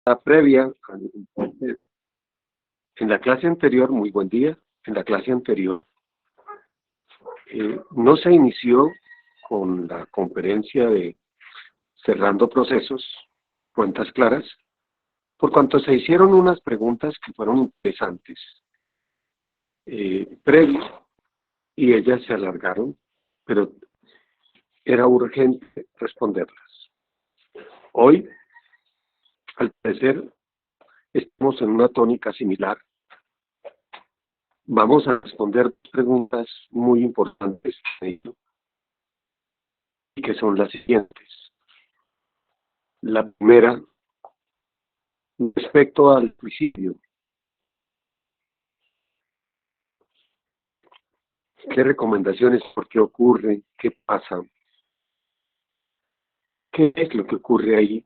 La previa, en la clase anterior, muy buen día, en la clase anterior, no se inició con la conferencia de cerrando procesos, cuentas claras, por cuanto se hicieron unas preguntas que fueron interesantes, previas, y ellas se alargaron, pero era urgente responderlas. Hoy, al parecer, estamos en una tónica similar. Vamos a responder preguntas muy importantes y que son las siguientes. La primera, respecto al suicidio. ¿Qué recomendaciones? ¿Por qué ocurre? ¿Qué pasa? ¿Qué es lo que ocurre ahí?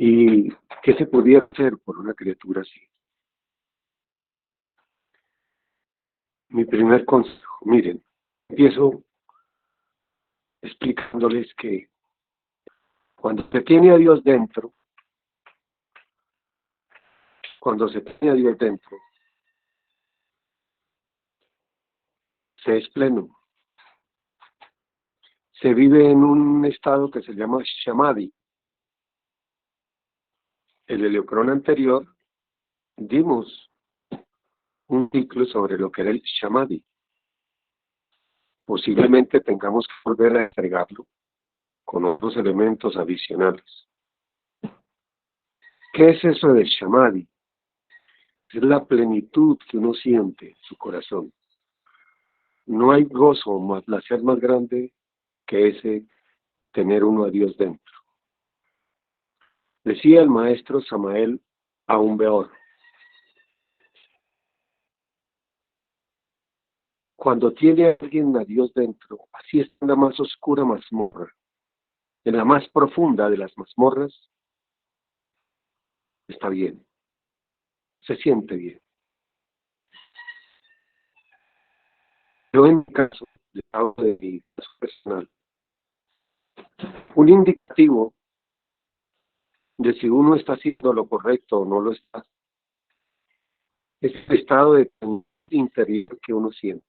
¿Y qué se podía hacer por una criatura así? Mi primer consejo, miren, empiezo explicándoles que cuando se tiene a Dios dentro, se es pleno. Se vive en un estado que se llama Samadhi. El Heliocrón anterior dimos un ciclo sobre lo que era el Samadhi. Posiblemente tengamos que volver a entregarlo con otros elementos adicionales. ¿Qué es eso del Samadhi? Es la plenitud que uno siente en su corazón. No hay gozo más, placer más grande que ese tener uno a Dios dentro. Decía el maestro Samael Aun Weor, cuando tiene a alguien a Dios dentro, así es en la más oscura mazmorra, en la más profunda de las mazmorras, está bien, se siente bien. Yo en mi caso, le hablo de mi caso personal, un indicativo de si uno está haciendo lo correcto o no lo está, es el estado de interior que uno siente.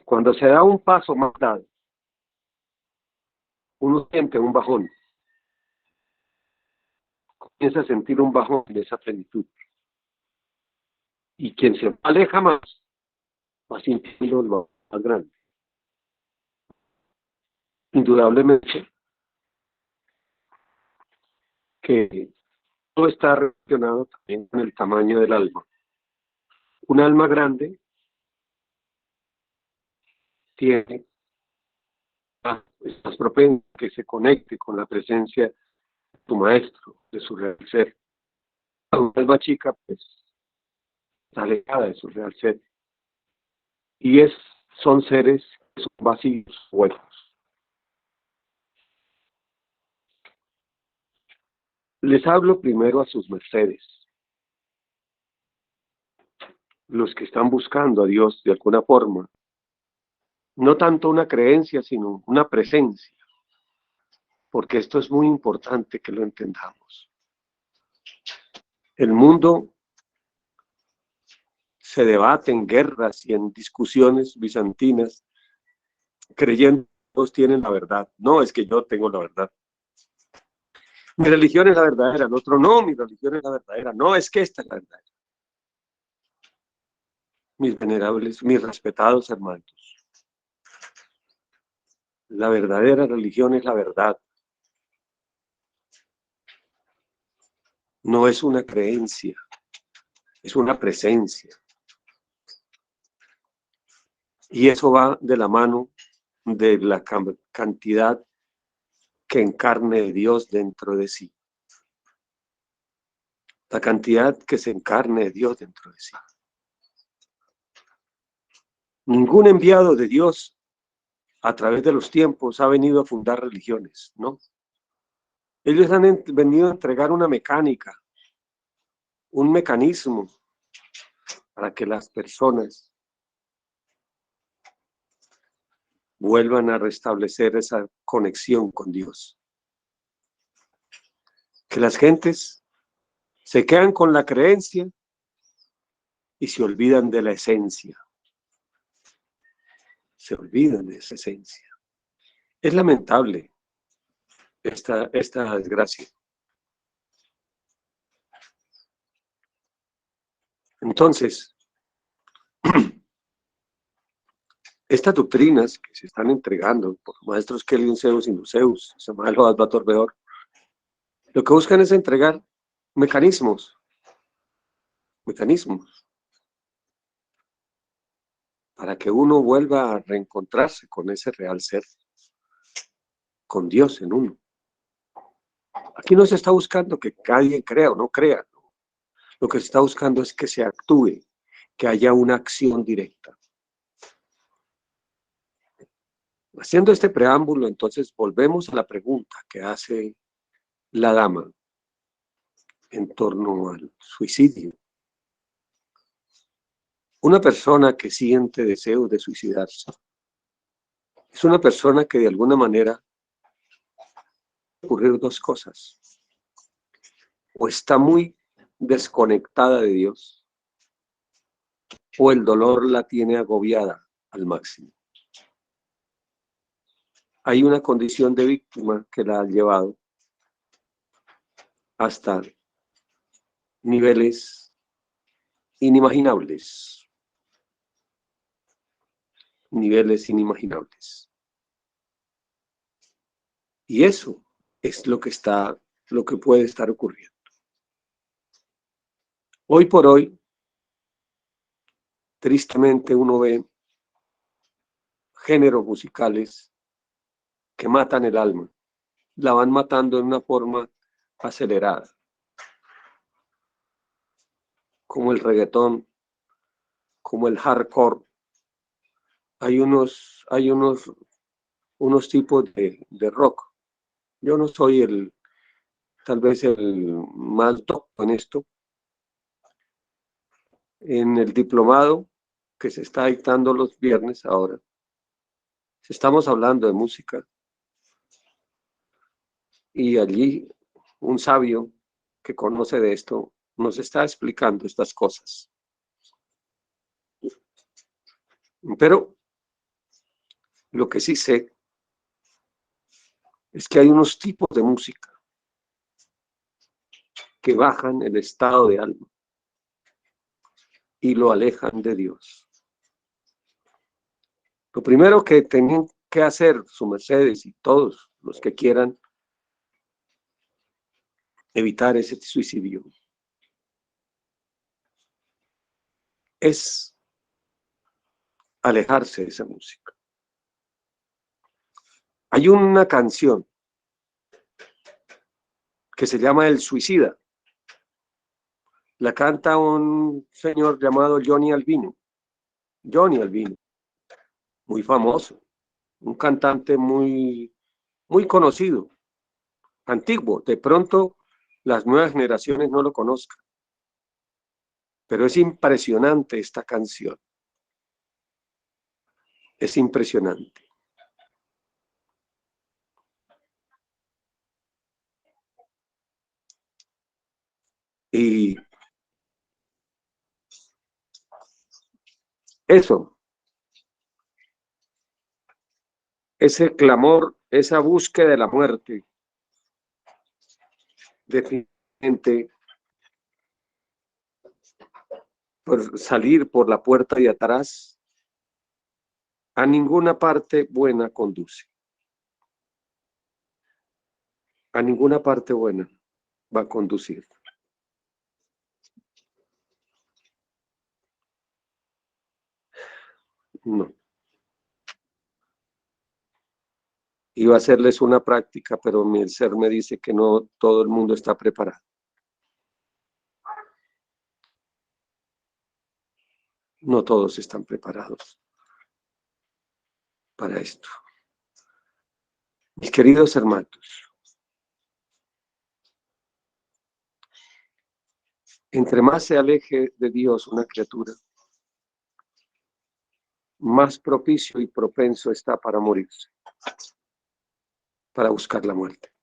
Cuando se da un paso más dado, uno siente un bajón, comienza a sentir un bajón de esa plenitud. Y quien se aleja más, va sintiendo el bajón más grande. Indudablemente que todo está relacionado también con el tamaño del alma. Un alma grande tiene es más propenso que se conecte con la presencia de tu maestro, de su real ser. Una alma chica, pues, está alejada de su real ser. Y son seres que son vacíos, huecos. Les hablo primero a sus mercedes, los que están buscando a Dios de alguna forma, no tanto una creencia, sino una presencia, porque esto es muy importante que lo entendamos. El mundo se debate en guerras y en discusiones bizantinas, creyendo que todos tienen la verdad. No, es que yo tengo la verdad. Mi religión es la verdadera, el otro no, mi religión es la verdadera. No, es que esta es la verdadera. Mis venerables, mis respetados hermanos, la verdadera religión es la verdad. No es una creencia, es una presencia. Y eso va de la mano de la cantidad que encarne Dios dentro de sí. La cantidad que se encarne Dios dentro de sí. Ningún enviado de Dios a través de los tiempos ha venido a fundar religiones, ¿no? Ellos han venido a entregar una mecánica, un mecanismo para que las personas vuelvan a restablecer esa conexión con Dios. que las gentes se quedan con la creencia y se olvidan de la esencia. Se olvidan de esa esencia. Es lamentable esta desgracia. Entonces, estas doctrinas que se están entregando por maestros Kelly Zeus y Luceus, Samuel Bator Beor, lo que buscan es entregar mecanismos para que uno vuelva a reencontrarse con ese real ser, con Dios en uno. Aquí no se está buscando que alguien crea o no crea, ¿no? Lo que se está buscando es que se actúe, que haya una acción directa. Haciendo este preámbulo, entonces volvemos a la pregunta que hace la dama en torno al suicidio. Una persona que siente deseo de suicidarse es una persona que de alguna manera ocurrir dos cosas: o está muy desconectada de Dios, o el dolor la tiene agobiada al máximo. Hay una condición de víctima que la ha llevado hasta niveles inimaginables. Niveles inimaginables. Y eso es lo que puede estar ocurriendo. Hoy por hoy, tristemente uno ve géneros musicales que matan el alma, la van matando de una forma acelerada, como el reggaetón, como el hardcore. Hay unos tipos de rock. Yo no soy tal vez el más docto en esto. En el diplomado que se está dictando los viernes ahora, estamos hablando de música, y allí un sabio que conoce de esto nos está explicando estas cosas. Pero lo que sí sé es que hay unos tipos de música que bajan el estado de alma y lo alejan de Dios. Lo primero que tienen que hacer su mercedes y todos los que quieran evitar ese suicidio es alejarse de esa música. Hay una canción que se llama El Suicida. La canta un señor llamado Johnny Albino. Johnny Albino, muy famoso, un cantante muy conocido, antiguo. De pronto las nuevas generaciones no lo conozcan, pero es impresionante esta canción. Es impresionante. Y eso, ese clamor, esa búsqueda de la muerte, definitivamente por salir por la puerta de atrás, a ninguna parte buena conduce. A ninguna parte buena va a conducir. No. Iba a hacerles una práctica, pero mi ser me dice que no todo el mundo está preparado. No todos están preparados para esto. Mis queridos hermanos, entre más se aleje de Dios una criatura, más propicio y propenso está para morirse, para buscar la muerte.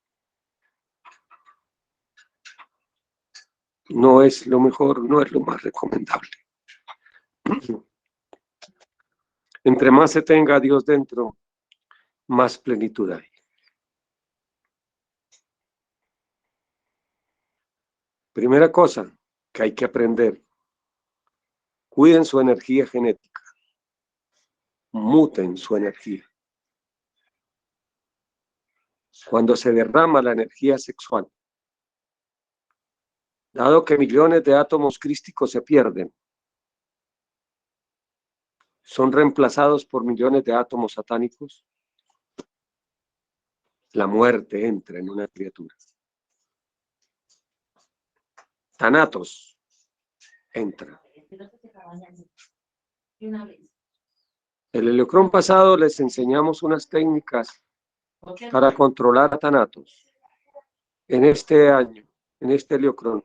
no es lo mejor, no es lo más recomendable. Entre más se tenga a Dios dentro, más plenitud hay. Primera cosa que hay que aprender, cuiden su energía genética, muten su energía. Cuando se derrama la energía sexual, dado que millones de átomos crísticos se pierden, son reemplazados por millones de átomos satánicos, la muerte entra en una criatura. Thanatos entra. El heliocrón pasado les enseñamos unas técnicas para controlar a Thanatos. En este año, en este heliocrón,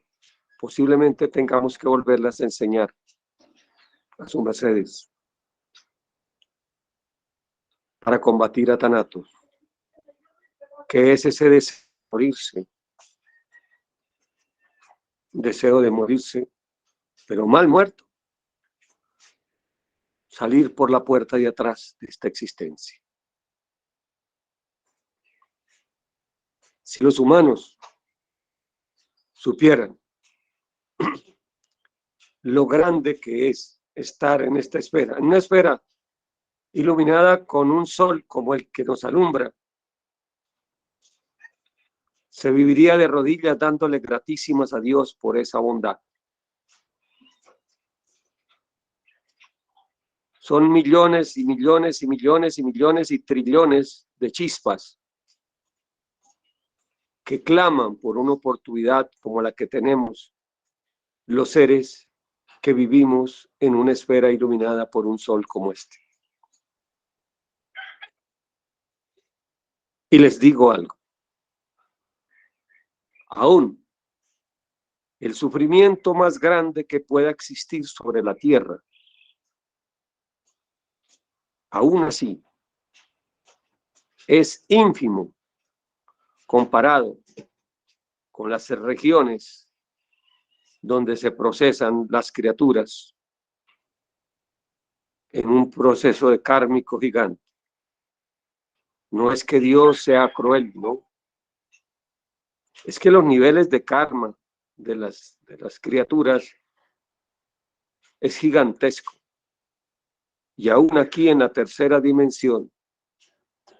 posiblemente tengamos que volverlas a enseñar a sus mercedes para combatir a Thanatos, que es ese deseo de morirse, pero mal muerto, salir por la puerta de atrás de esta existencia. Si los humanos supieran lo grande que es estar en esta esfera, en una esfera iluminada con un sol como el que nos alumbra, se viviría de rodillas dándole gratísimas a Dios por esa bondad. Son millones y millones y millones y millones y trillones de chispas que claman por una oportunidad como la que tenemos los seres que vivimos en una esfera iluminada por un sol como este. Y les digo algo, aún el sufrimiento más grande que pueda existir sobre la tierra, aún así, es ínfimo comparado con las regiones donde se procesan las criaturas en un proceso de kármico gigante. No es que Dios sea cruel, no. Es que los niveles de karma de las criaturas es gigantesco. Y aún aquí en la tercera dimensión,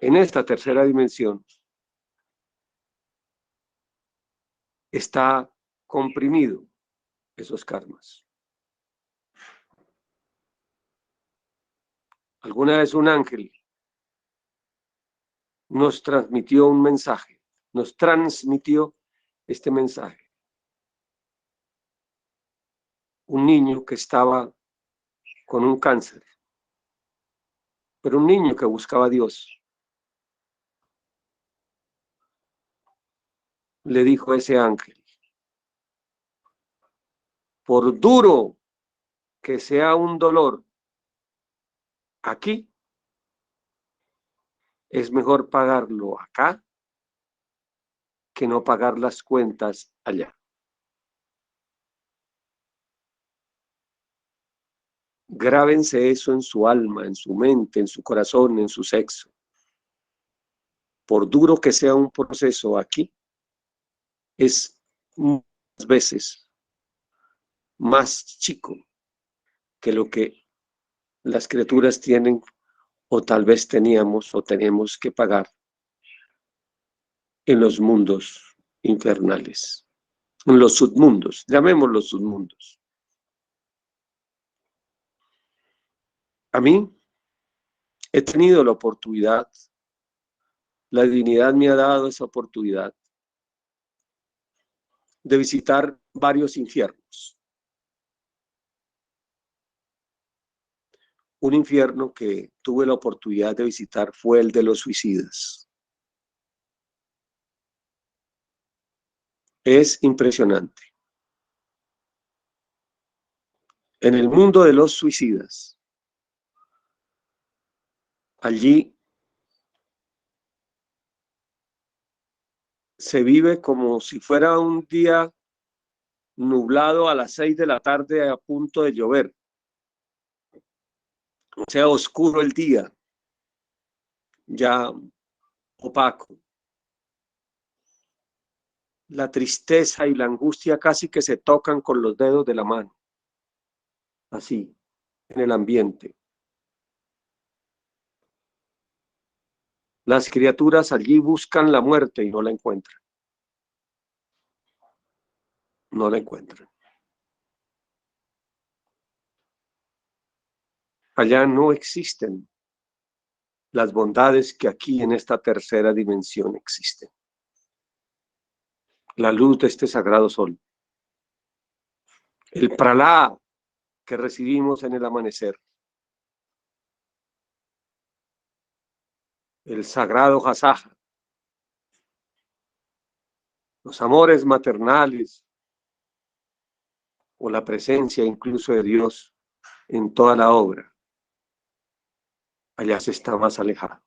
en esta tercera dimensión, está comprimido esos karmas. Alguna vez un ángel nos transmitió un mensaje, nos transmitió este mensaje. Un niño que estaba con un cáncer, pero un niño que buscaba a Dios. Le dijo ese ángel, por duro que sea un dolor aquí, es mejor pagarlo acá que no pagar las cuentas allá. Grábense eso en su alma, en su mente, en su corazón, en su sexo. Por duro que sea un proceso aquí, es muchas veces más chico que lo que las criaturas tienen o tal vez teníamos o tenemos que pagar en los mundos infernales, en los submundos, llamémoslos submundos. A mí he tenido la oportunidad, la divinidad me ha dado esa oportunidad de visitar varios infiernos. Un infierno que tuve la oportunidad de visitar fue el de los suicidas. Es impresionante. En el mundo de los suicidas, allí se vive como si fuera un día nublado a las 6 de la tarde a punto de llover, o sea, oscuro el día, ya opaco. La tristeza y la angustia casi que se tocan con los dedos de la mano, así, en el ambiente. Las criaturas allí buscan la muerte y no la encuentran. No la encuentran. Allá no existen las bondades que aquí en esta tercera dimensión existen. La luz de este sagrado sol. El pralá que recibimos en el amanecer. El sagrado hasaja. Los amores maternales o la presencia incluso de Dios en toda la obra. Allá se está más alejado.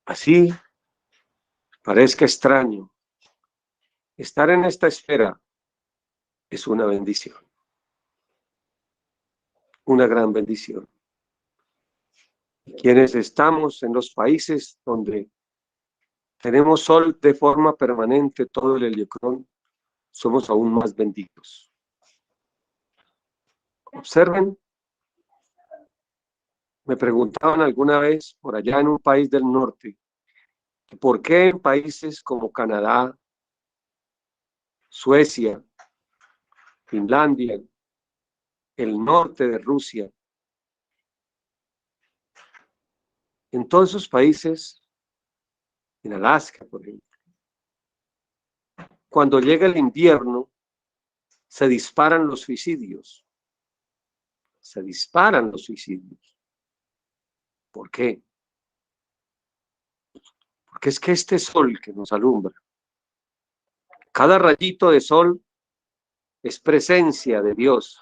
Así parezca extraño, estar en esta esfera es una bendición, una gran bendición. Quienes estamos en los países donde tenemos sol de forma permanente todo el heliocrón, somos aún más benditos. Observen, me preguntaban alguna vez por allá en un país del norte, ¿por qué en países como Canadá, Suecia, Finlandia, el norte de Rusia, en todos esos países, en Alaska, por ejemplo, cuando llega el invierno, se disparan los suicidios? Se disparan los suicidios. ¿Por qué? Porque es que este sol que nos alumbra, cada rayito de sol es presencia de Dios.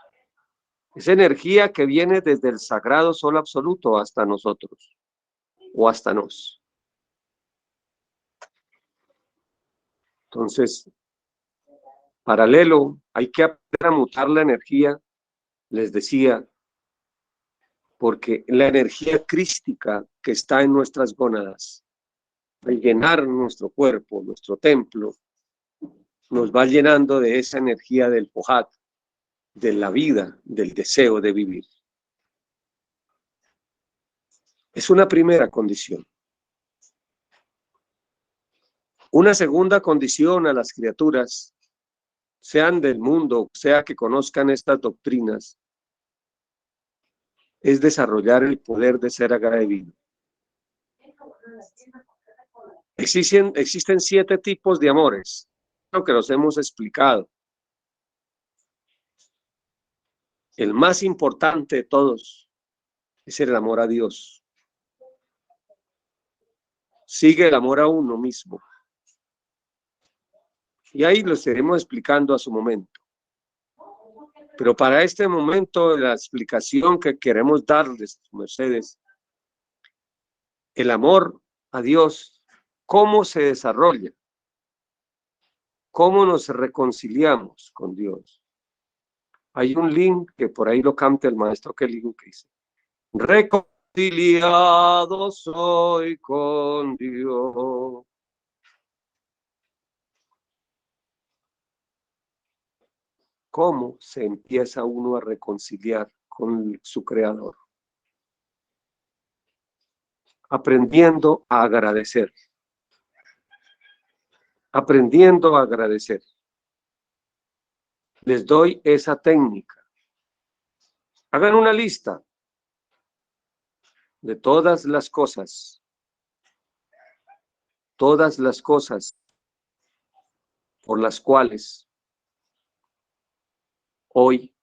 Es energía que viene desde el sagrado sol absoluto hasta nosotros o hasta nos. Entonces, paralelo, hay que aprender a mutar la energía, les decía, porque la energía crística que está en nuestras gónadas, al llenar nuestro cuerpo, nuestro templo, nos va llenando de esa energía del Pojat, de la vida, del deseo de vivir. Es una primera condición. Una segunda condición a las criaturas, sean del mundo, sea que conozcan estas doctrinas, es desarrollar el poder de ser agradecido. Existen 7 tipos de amores, creo que los hemos explicado. El más importante de todos es el amor a Dios. Sigue el amor a uno mismo. Y ahí lo estaremos explicando a su momento. Pero para este momento, la explicación que queremos darles, Mercedes, el amor a Dios, ¿cómo se desarrolla? ¿Cómo nos reconciliamos con Dios? Hay un link que por ahí lo canta el maestro Kelly, que dice: reconciliado soy con Dios. ¿Cómo se empieza uno a reconciliar con su Creador? Aprendiendo a agradecer. Aprendiendo a agradecer. Les doy esa técnica. Hagan una lista de todas las cosas por las cuales hoy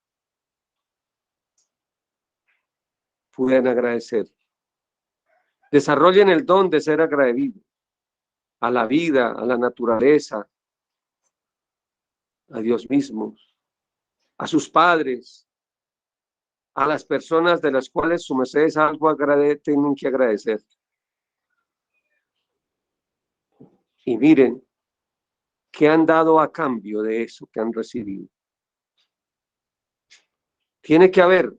pueden agradecer. Desarrollen el don de ser agradecido a la vida, a la naturaleza, a Dios mismo, a sus padres, a las personas de las cuales su merced es algo tienen que agradecer. Y miren ¿Qué han dado a cambio de eso que han recibido? Tiene que haber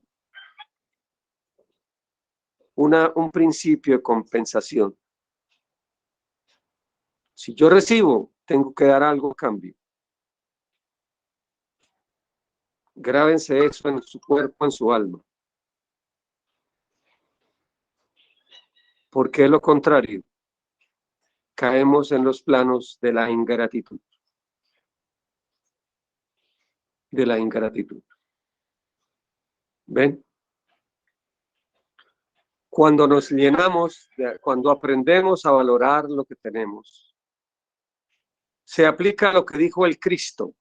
un principio de compensación. Si yo recibo, tengo que dar algo a cambio. Grábense eso en su cuerpo, en su alma. Porque lo contrario, caemos en los planos de la ingratitud. De la ingratitud. ¿Ven? Cuando nos llenamos, cuando aprendemos a valorar lo que tenemos, se aplica lo que dijo el Cristo.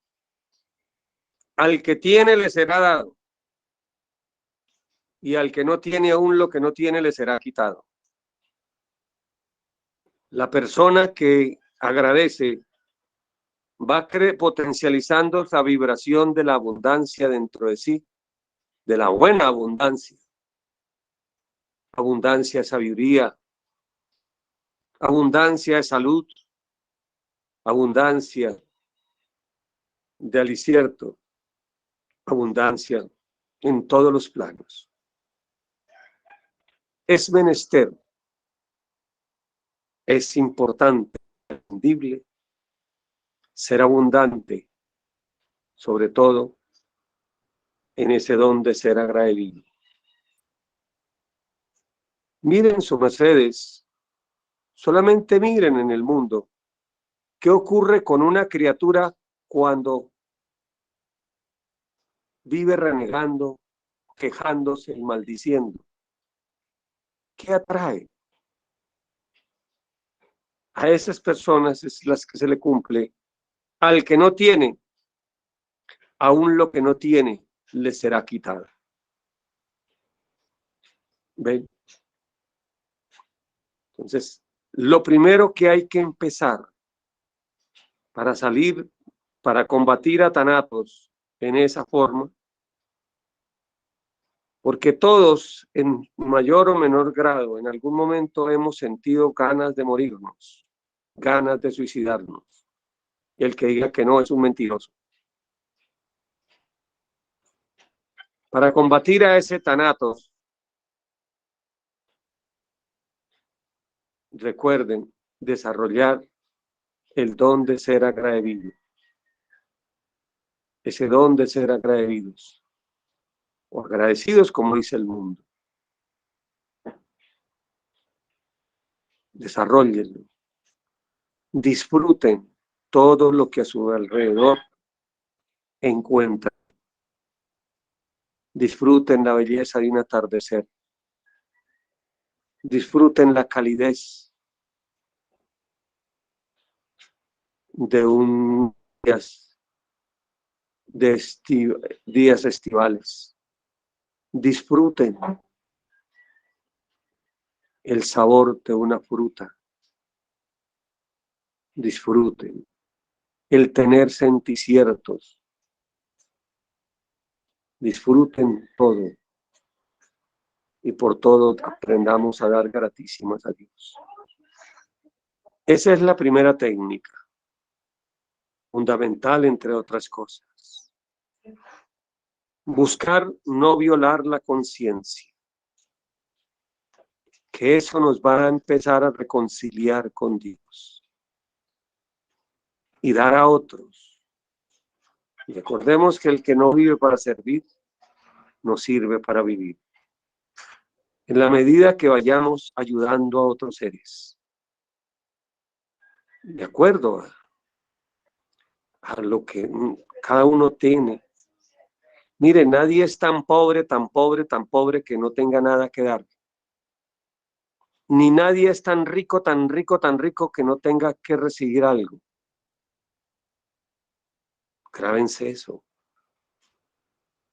Al que tiene le será dado, y al que no tiene aún lo que no tiene le será quitado. La persona que agradece va potencializando esa vibración de la abundancia dentro de sí, de la buena abundancia. Abundancia de sabiduría, abundancia de salud, abundancia de alicierto, abundancia en todos los planos. Es menester, es importante, imprescindible, ser abundante, sobre todo en ese don de ser agradecido. Miren sus mercedes, solamente miren en el mundo qué ocurre con una criatura cuando vive renegando, quejándose y maldiciendo. ¿Qué atrae? A esas personas es las que se le cumple. Al que no tiene, aún lo que no tiene le será quitado. ¿Ven? Entonces, lo primero que hay que empezar para salir, para combatir a Thanatos en esa forma, porque todos en mayor o menor grado en algún momento hemos sentido ganas de morirnos, ganas de suicidarnos. Y el que diga que no es un mentiroso. Para combatir a ese Thanatos, recuerden desarrollar el don de ser agradecido. Ese don de ser agradecidos. O agradecidos como dice el mundo. Desarrollenlo. Disfruten todo lo que a su alrededor encuentran. Disfruten la belleza de un atardecer. Disfruten la calidez de un días estivales. Disfruten el sabor de una fruta. Disfruten el tener senticiertos. Disfruten todo. Y por todo aprendamos a dar gratísimas a Dios. Esa es la primera técnica, fundamental entre otras cosas. Buscar no violar la conciencia, que eso nos va a empezar a reconciliar con Dios y dar a otros. Y recordemos que el que no vive para servir, no sirve para vivir. En la medida que vayamos ayudando a otros seres, de acuerdo a lo que cada uno tiene. Mire, nadie es tan pobre, tan pobre, tan pobre que no tenga nada que dar. Ni nadie es tan rico, tan rico, tan rico que no tenga que recibir algo. Grábense eso.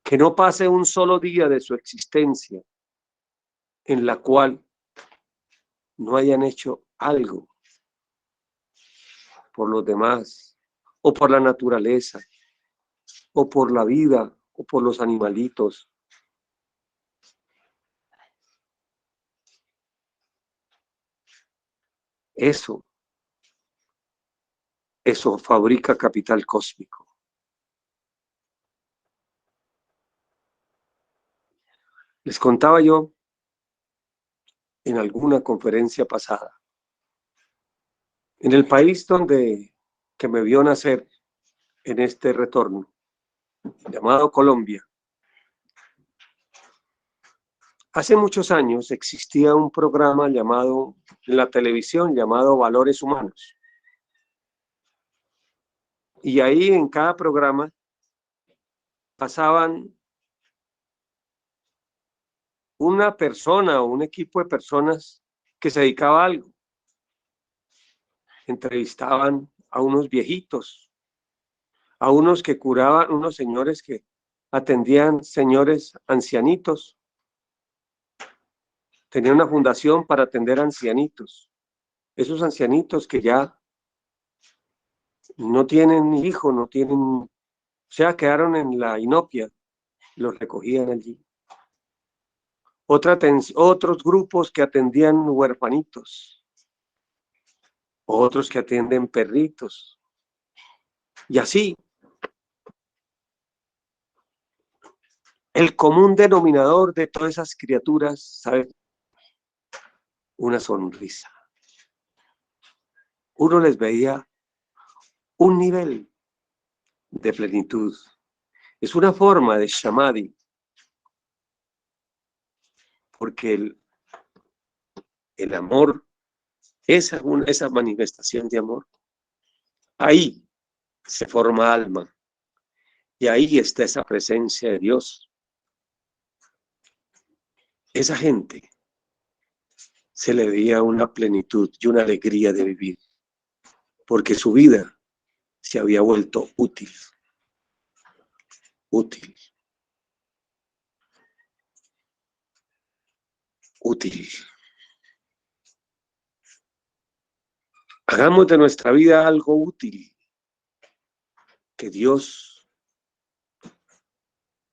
Que no pase un solo día de su existencia en la cual no hayan hecho algo por los demás, o por la naturaleza, o por la vida, o por los animalitos. eso fabrica capital cósmico. Les contaba yo en alguna conferencia pasada, en el país que me vio nacer en este retorno, llamado Colombia, hace muchos años existía un programa en la televisión llamado Valores Humanos. Y ahí en cada programa pasaban una persona o un equipo de personas que se dedicaba a algo. Entrevistaban a unos viejitos, a unos que curaban, unos señores que atendían señores ancianitos. Tenía una fundación para atender ancianitos. Esos ancianitos que ya no tienen hijo, no tienen, o sea, quedaron en la inopia, los recogían allí. Otros grupos que atendían huerfanitos, otros que atienden perritos. Y así, el común denominador de todas esas criaturas, ¿sabes? Una sonrisa. Uno les veía un nivel de plenitud. Es una forma de samadhi, porque el amor, esa manifestación de amor, ahí se forma alma y ahí está esa presencia de Dios. Esa gente se le veía una plenitud y una alegría de vivir, porque su vida se había vuelto útil. Útil. Útil. Hagamos de nuestra vida algo útil, que Dios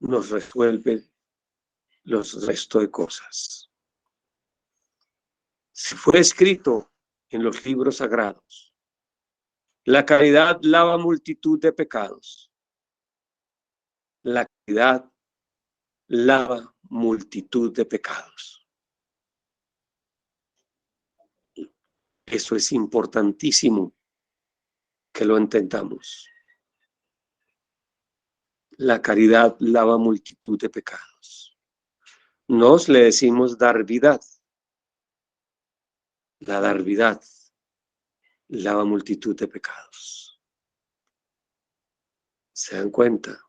nos resuelve los restos de cosas. Si fue escrito en los libros sagrados, la caridad lava multitud de pecados. La caridad lava multitud de pecados. Eso es importantísimo que lo entendamos. La caridad lava multitud de pecados. Nos le decimos darvidad. La darvidad lava multitud de pecados. ¿Se dan cuenta?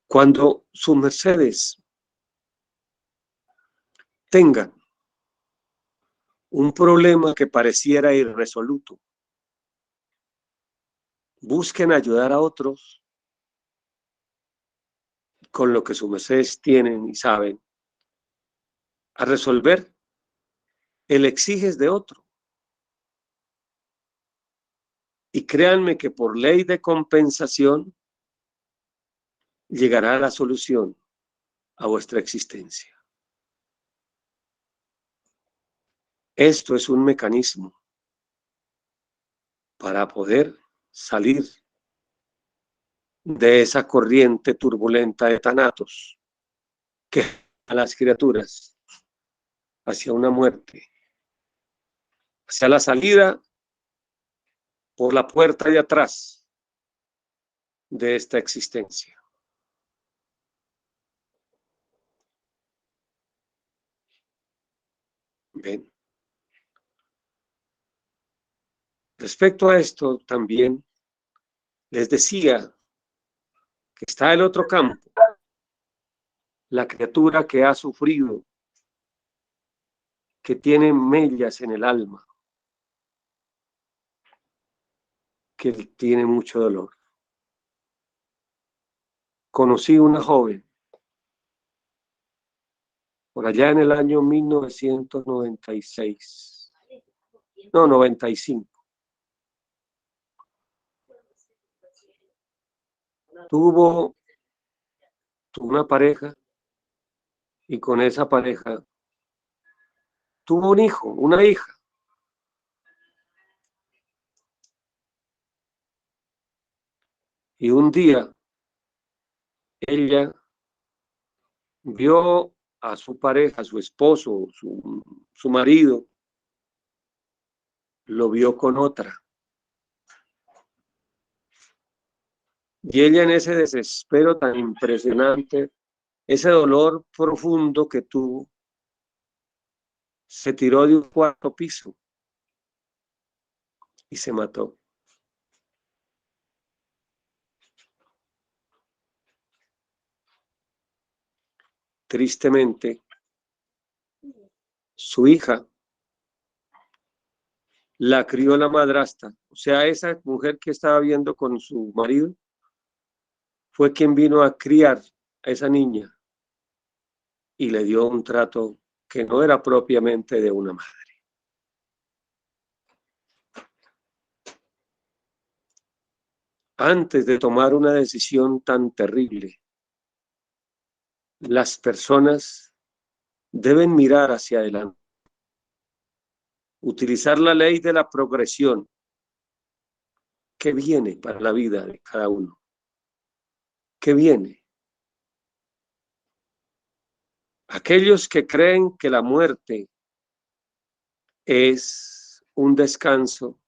Cuando sus mercedes tengan un problema que pareciera irresoluto, busquen ayudar a otros con lo que sus mercedes tienen y saben a resolver el exiges de otro. Y créanme que por ley de compensación llegará la solución a vuestra existencia. Esto es un mecanismo para poder salir de esa corriente turbulenta de Thanatos que a las criaturas hacia una muerte, hacia la salida por la puerta de atrás de esta existencia. ¿Ven? Respecto a esto también les decía que está el otro campo, la criatura que ha sufrido, que tiene mellas en el alma, que tiene mucho dolor. Conocí una joven por allá en el año 1996, no, 95. Tuvo una pareja y con esa pareja tuvo un hijo, una hija. Y un día ella vio a su pareja, a su esposo, su marido, lo vio con otra. Y ella en ese desespero tan impresionante, ese dolor profundo que tuvo, se tiró de un cuarto piso y se mató. Tristemente, su hija la crió la madrastra. O sea, esa mujer que estaba viendo con su marido fue quien vino a criar a esa niña y le dio un trato que no era propiamente de una madre. Antes de tomar una decisión tan terrible, las personas deben mirar hacia adelante, utilizar la ley de la progresión que viene para la vida de cada uno, que viene. Aquellos que creen que la muerte es un descanso,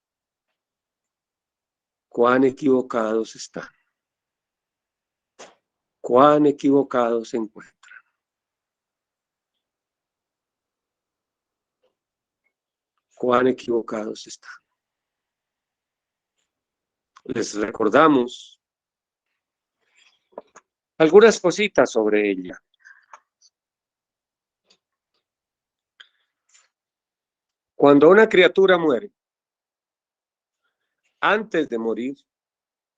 cuán equivocados están, cuán equivocados se encuentran. Cuán equivocados están. Les recordamos algunas cositas sobre ella. Cuando una criatura muere, antes de morir,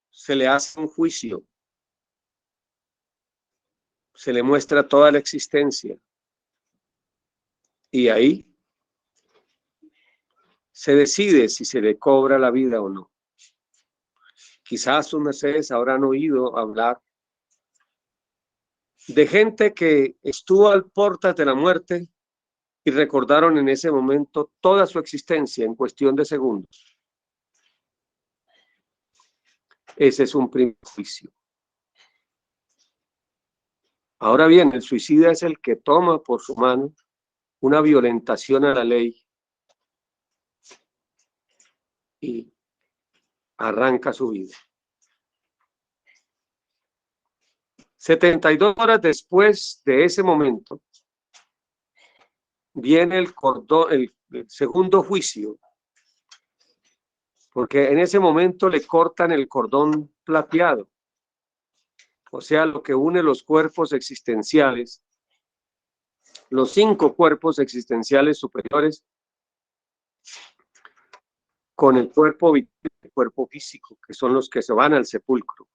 se le hace un juicio, se le muestra toda la existencia y ahí se decide si se le cobra la vida o no. Quizás sus mercedes habrán oído hablar de gente que estuvo al portas de la muerte y recordaron en ese momento toda su existencia en cuestión de segundos. Ese es un primer juicio. Ahora bien, el suicida es el que toma por su mano una violentación a la ley y arranca su vida. 72 horas después de ese momento, viene el segundo juicio, porque en ese momento le cortan el cordón plateado, o sea, lo que une los cuerpos existenciales, los 5 cuerpos existenciales superiores, con el cuerpo físico, que son los que se van al sepulcro,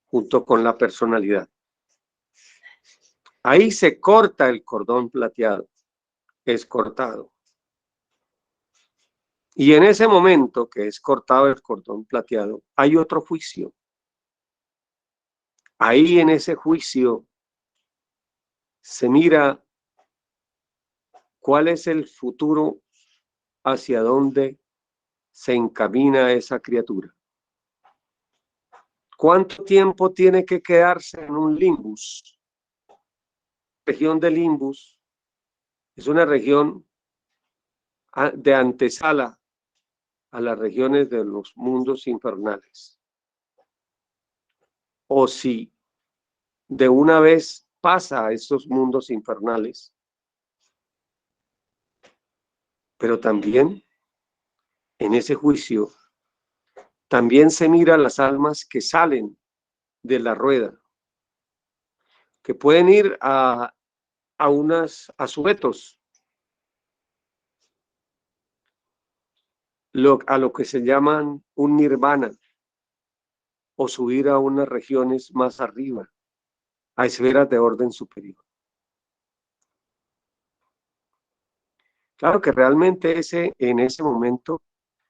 junto con la personalidad. Ahí se corta el cordón plateado, es cortado. Y en ese momento que es cortado el cordón plateado, hay otro juicio. Ahí en ese juicio se mira cuál es el futuro, hacia dónde se encamina esa criatura. ¿Cuánto tiempo tiene que quedarse en un limbus? La región de limbus es una región de antesala a las regiones de los mundos infernales. O si de una vez pasa a estos mundos infernales, pero también en ese juicio también se mira las almas que salen de la rueda, que pueden ir a subetos, a lo que se llaman un nirvana, o subir a unas regiones más arriba, a esferas de orden superior. Claro que realmente en ese momento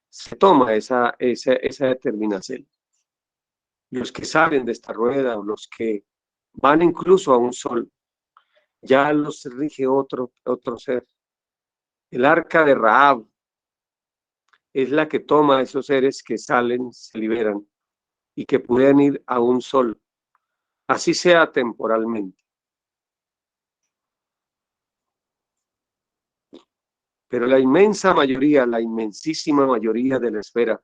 se toma esa determinación. Los que salen de esta rueda o los que van incluso a un sol, ya los rige otro ser. El arca de Rahab es la que toma a esos seres que salen, se liberan y que pueden ir a un solo, así sea temporalmente. Pero la inmensa mayoría, la inmensísima mayoría de la esfera,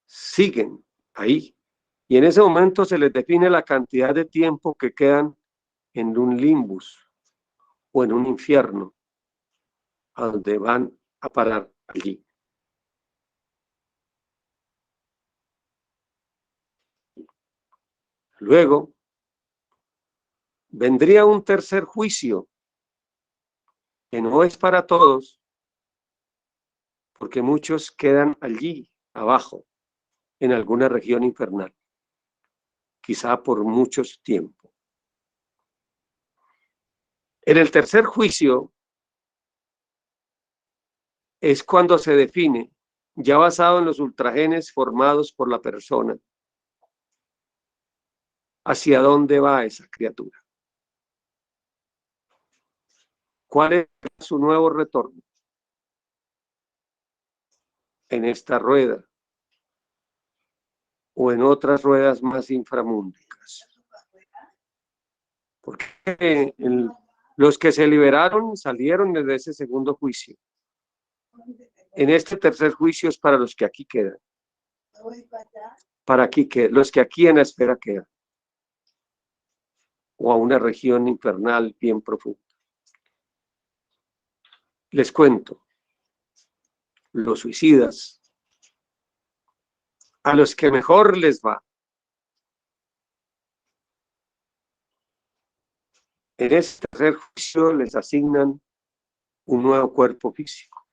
siguen ahí. Y en ese momento se les define la cantidad de tiempo que quedan en un limbus o en un infierno, a donde van a parar allí. Luego, vendría un tercer juicio, que no es para todos, porque muchos quedan allí, abajo, en alguna región infernal, quizá por mucho tiempo. En el tercer juicio es cuando se define, ya basado en los ultragenes formados por la persona, hacia dónde va esa criatura. ¿Cuál es su nuevo retorno? En esta rueda o en otras ruedas más inframúndicas. Porque los que se liberaron salieron desde ese segundo juicio. En este tercer juicio es para los que aquí quedan. Para aquí que los que aquí en la esfera quedan. O a una región infernal bien profunda. Les cuento, los suicidas, a los que mejor les va, en este tercer juicio les asignan un nuevo cuerpo físico.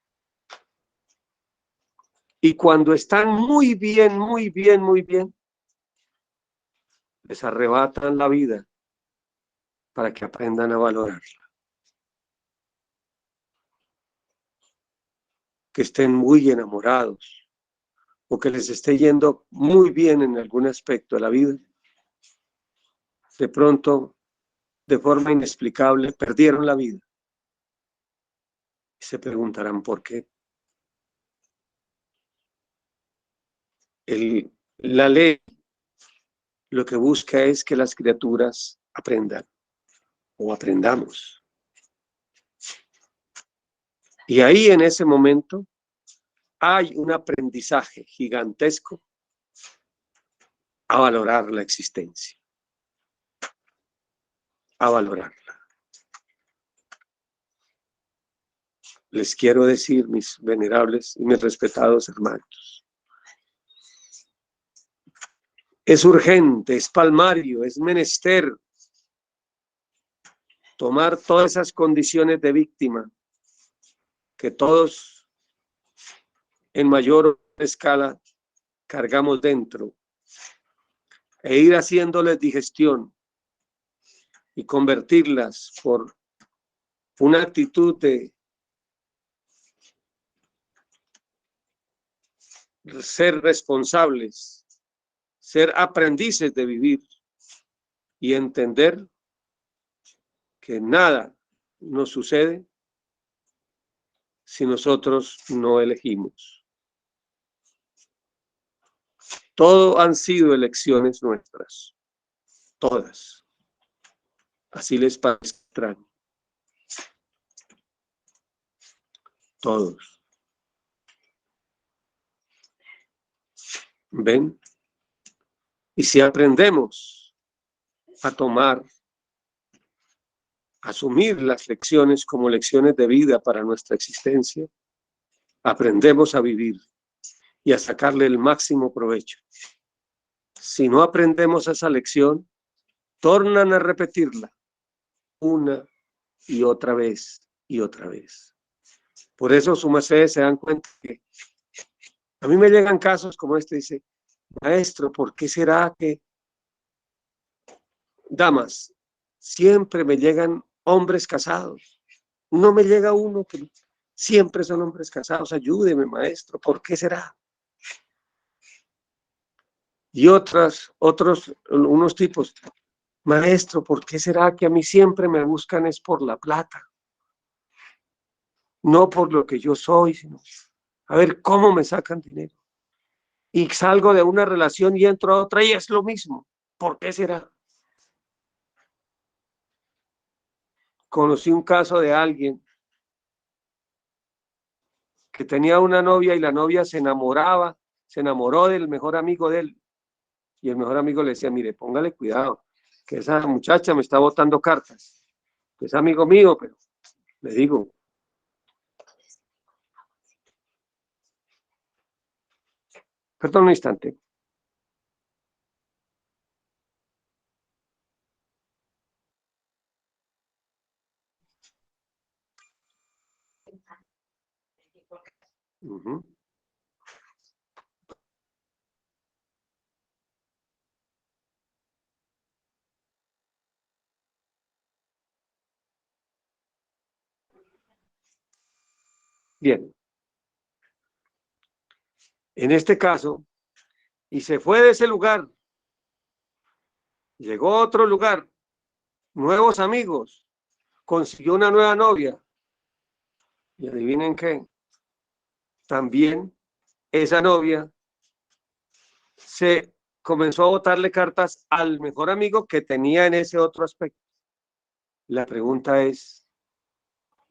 Y cuando están muy bien, muy bien, muy bien, les arrebatan la vida para que aprendan a valorarla. Que estén muy enamorados o que les esté yendo muy bien en algún aspecto de la vida. De pronto, de forma inexplicable, perdieron la vida. Y se preguntarán por qué. La ley lo que busca es que las criaturas aprendan o aprendamos. Y ahí en ese momento hay un aprendizaje gigantesco a valorar la existencia, a valorarla. Les quiero decir, mis venerables y mis respetados hermanos, es urgente, es palmario, es menester tomar todas esas condiciones de víctima que todos en mayor escala cargamos dentro e ir haciéndoles digestión y convertirlas por una actitud de ser responsables, ser aprendices de vivir y entender que nada nos sucede si nosotros no elegimos. Todo han sido elecciones nuestras, todas. Así les parece extraño. Todos. ¿Ven? Y si aprendemos a tomar, a asumir las lecciones como lecciones de vida para nuestra existencia, aprendemos a vivir y a sacarle el máximo provecho. Si no aprendemos esa lección, tornan a repetirla una y otra vez y otra vez. Por eso su merced se dan cuenta que a mí me llegan casos como este, dice, maestro, ¿por qué será que, damas, siempre me llegan hombres casados? No me llega uno que siempre son hombres casados, ayúdeme, maestro, ¿por qué será? Y unos tipos, maestro, ¿por qué será que a mí siempre me buscan es por la plata? No por lo que yo soy, sino a ver cómo me sacan dinero. y salgo de una relación y entro a otra y es lo mismo. ¿Por qué será? Conocí un caso de alguien que tenía una novia y la novia se enamoró del mejor amigo de él. Y el mejor amigo le decía, mire, póngale cuidado, que esa muchacha me está botando cartas. Es amigo mío, pero le digo, perdón un instante. Uh-huh. Bien, en este caso, y se fue de ese lugar, llegó a otro lugar, nuevos amigos, consiguió una nueva novia, y adivinen qué, también esa novia se comenzó a botarle cartas al mejor amigo que tenía en ese otro aspecto. La pregunta es,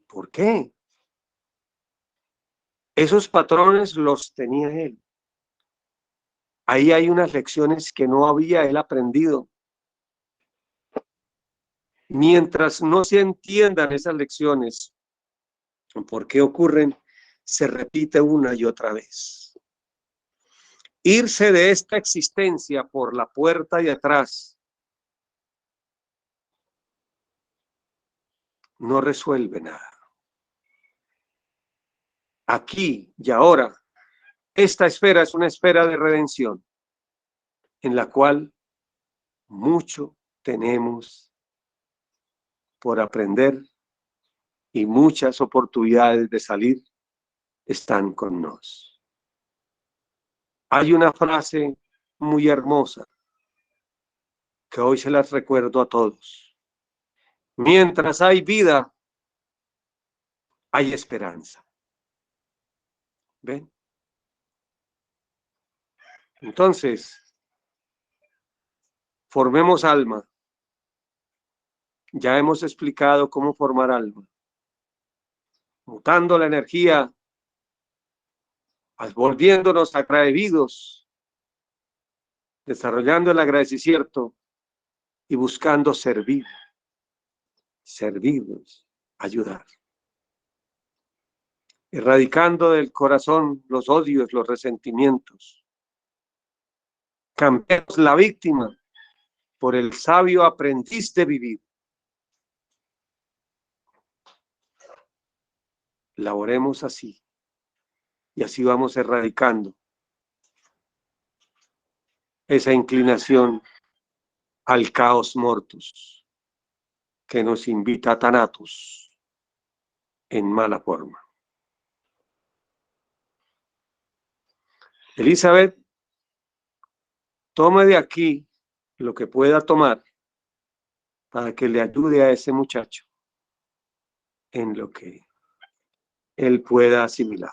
¿por qué? Esos patrones los tenía él. Ahí hay unas lecciones que no había él aprendido. Mientras no se entiendan esas lecciones, ¿por qué ocurren? Se repite una y otra vez. Irse de esta existencia por la puerta de atrás no resuelve nada. Aquí y ahora, esta esfera es una esfera de redención en la cual mucho tenemos por aprender y muchas oportunidades de salir están con nosotros. Hay una frase muy hermosa que hoy se las recuerdo a todos. Mientras hay vida, hay esperanza. ¿Ven? Entonces, formemos alma. Ya hemos explicado cómo formar alma. Mutando la energía, volviéndonos agradecidos, desarrollando el agradecimiento y buscando servir, servirnos, ayudar. Erradicando del corazón los odios, los resentimientos. Cambiemos la víctima por el sabio aprendiz de vivir. Laboremos así y así vamos erradicando esa inclinación al caos mortus que nos invita a Thanatos en mala forma. Elizabeth, tome de aquí lo que pueda tomar para que le ayude a ese muchacho en lo que él pueda asimilar.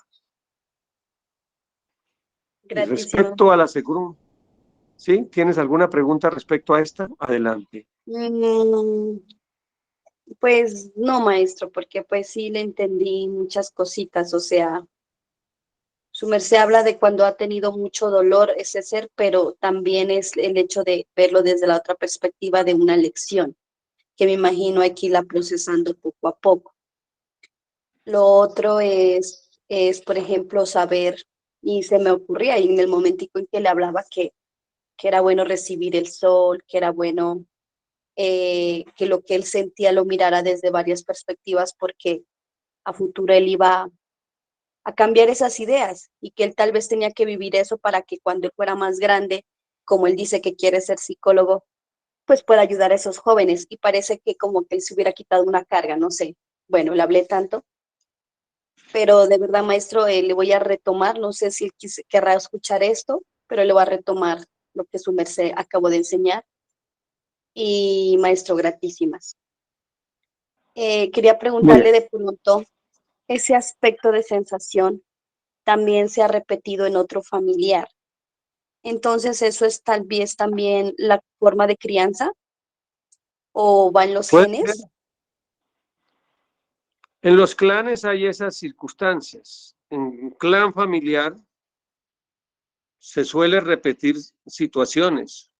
Y Gratísimo. respecto a la segunda, ¿sí? ¿Tienes alguna pregunta respecto a esta? Adelante. Pues no, maestro, porque pues sí le entendí muchas cositas, o sea, su merced habla de cuando ha tenido mucho dolor ese ser, pero también es el hecho de verlo desde la otra perspectiva de una lección, que me imagino hay que irla procesando poco a poco. Lo otro por ejemplo, saber, y se me ocurría ahí en el momentico en que le hablaba que era bueno recibir el sol, que era bueno que lo que él sentía lo mirara desde varias perspectivas, porque a futuro él iba a cambiar esas ideas y que él tal vez tenía que vivir eso para que cuando él fuera más grande, como él dice que quiere ser psicólogo, pues pueda ayudar a esos jóvenes. Y parece que como que él se hubiera quitado una carga, no sé. Bueno, le hablé tanto, pero de verdad, maestro, le voy a retomar, no sé si él querrá escuchar esto, pero le voy a retomar lo que su merced acabó de enseñar. Y maestro, gratísimas. Quería Muy bien. preguntarle de pronto, ese aspecto de sensación también se ha repetido en otro familiar. Entonces, ¿eso es tal vez también la forma de crianza o va en los Puede ser. genes? En los clanes hay esas circunstancias. En un clan familiar se suele repetir situaciones.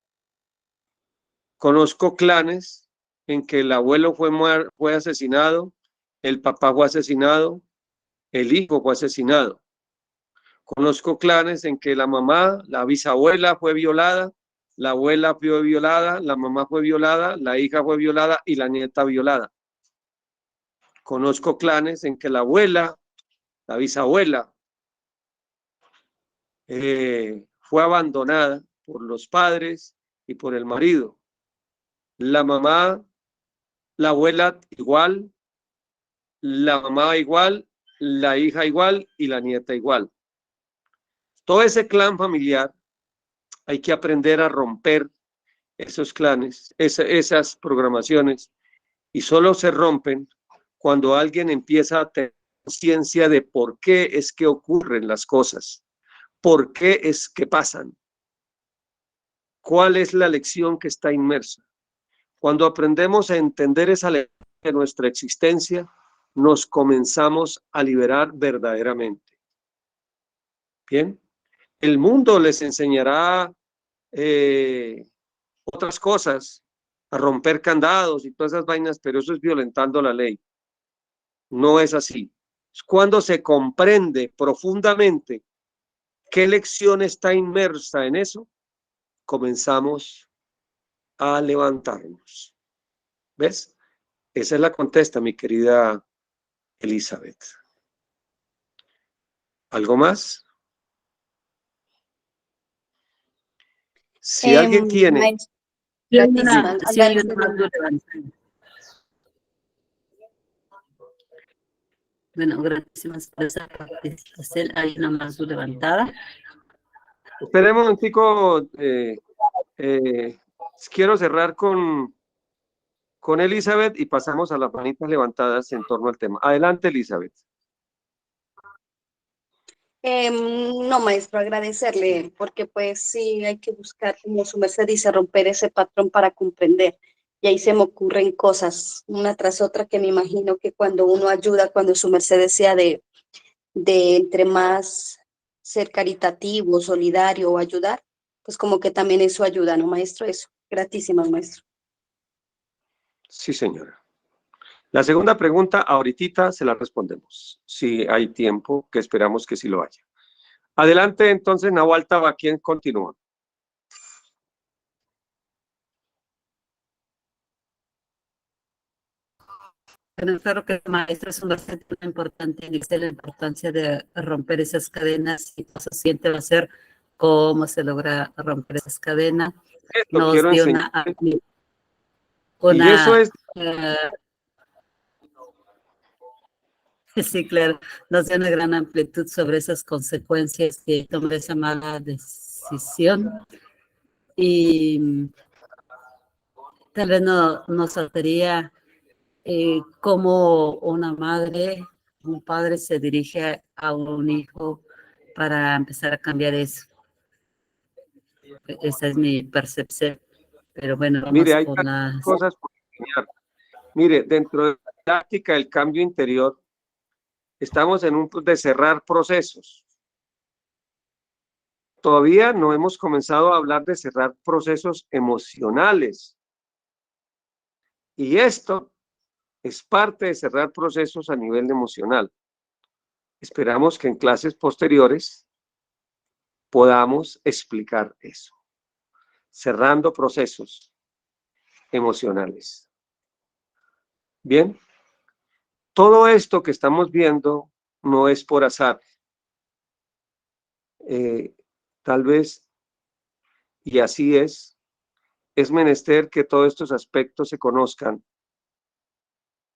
Conozco clanes en que el abuelo fue asesinado, el papá fue asesinado, el hijo fue asesinado. Conozco clanes en que la mamá, la bisabuela fue violada, la abuela fue violada, la mamá fue violada, la hija fue violada y la nieta violada. Conozco clanes en que la abuela, la bisabuela, fue abandonada por los padres y por el marido. La mamá, la abuela igual, la mamá igual, la hija igual y la nieta igual. Todo ese clan familiar hay que aprender a romper esos clanes, esas programaciones, y solo se rompen cuando alguien empieza a tener conciencia de por qué es que ocurren las cosas, por qué es que pasan, cuál es la lección que está inmersa. Cuando aprendemos a entender esa lección de nuestra existencia, nos comenzamos a liberar verdaderamente. Bien, el mundo les enseñará otras cosas, a romper candados y todas esas vainas, pero eso es violentando la ley. No es así. Es cuando se comprende profundamente qué lección está inmersa en eso, comenzamos a levantarnos. ¿Ves? Esa es la contesta, mi querida Elizabeth. ¿Algo más? Si alguien tiene... Maestro, gratísimas. Sí hay una más levantada. Bueno, gratísimas por esa participación. Hay una más levantada. Esperemos un momentico. Quiero cerrar con Elizabeth y pasamos a las manitas levantadas en torno al tema. Adelante, Elizabeth. No, maestro, agradecerle, porque pues sí hay que buscar, como su merced dice, romper ese patrón para comprender. Y ahí se me ocurren cosas, una tras otra, que me imagino que cuando uno ayuda, cuando su merced decía de entre más ser caritativo, solidario o ayudar, pues como que también eso ayuda, ¿no, maestro? Eso. Gratísimas, maestro. Sí, señora. La segunda pregunta, ahorita se la respondemos. Si hay tiempo, que esperamos que sí lo haya. Adelante, entonces, Nahual Taba, ¿quién continúa? Bueno, claro que el maestro es un docente muy importante y dice la importancia de romper esas cadenas y su siguiente va a ser cómo se logra romper esas cadenas. Esto Nos quiero dio enseñar. Y eso una es... sí, claro, nos dio una gran amplitud sobre esas consecuencias que tomó esa mala decisión y tal vez nos faltaría cómo una madre, un padre se dirige a un hijo para empezar a cambiar eso. Esa es mi percepción. Pero bueno, Mire, vamos hay con tantas las... cosas por enseñar. Mire, dentro de la práctica del cambio interior, estamos en un punto de cerrar procesos. Todavía no hemos comenzado a hablar de cerrar procesos emocionales. Y esto es parte de cerrar procesos a nivel emocional. Esperamos que en clases posteriores podamos explicar eso, cerrando procesos emocionales. Bien, todo esto que estamos viendo no es por azar. Tal vez, y así es menester que todos estos aspectos se conozcan.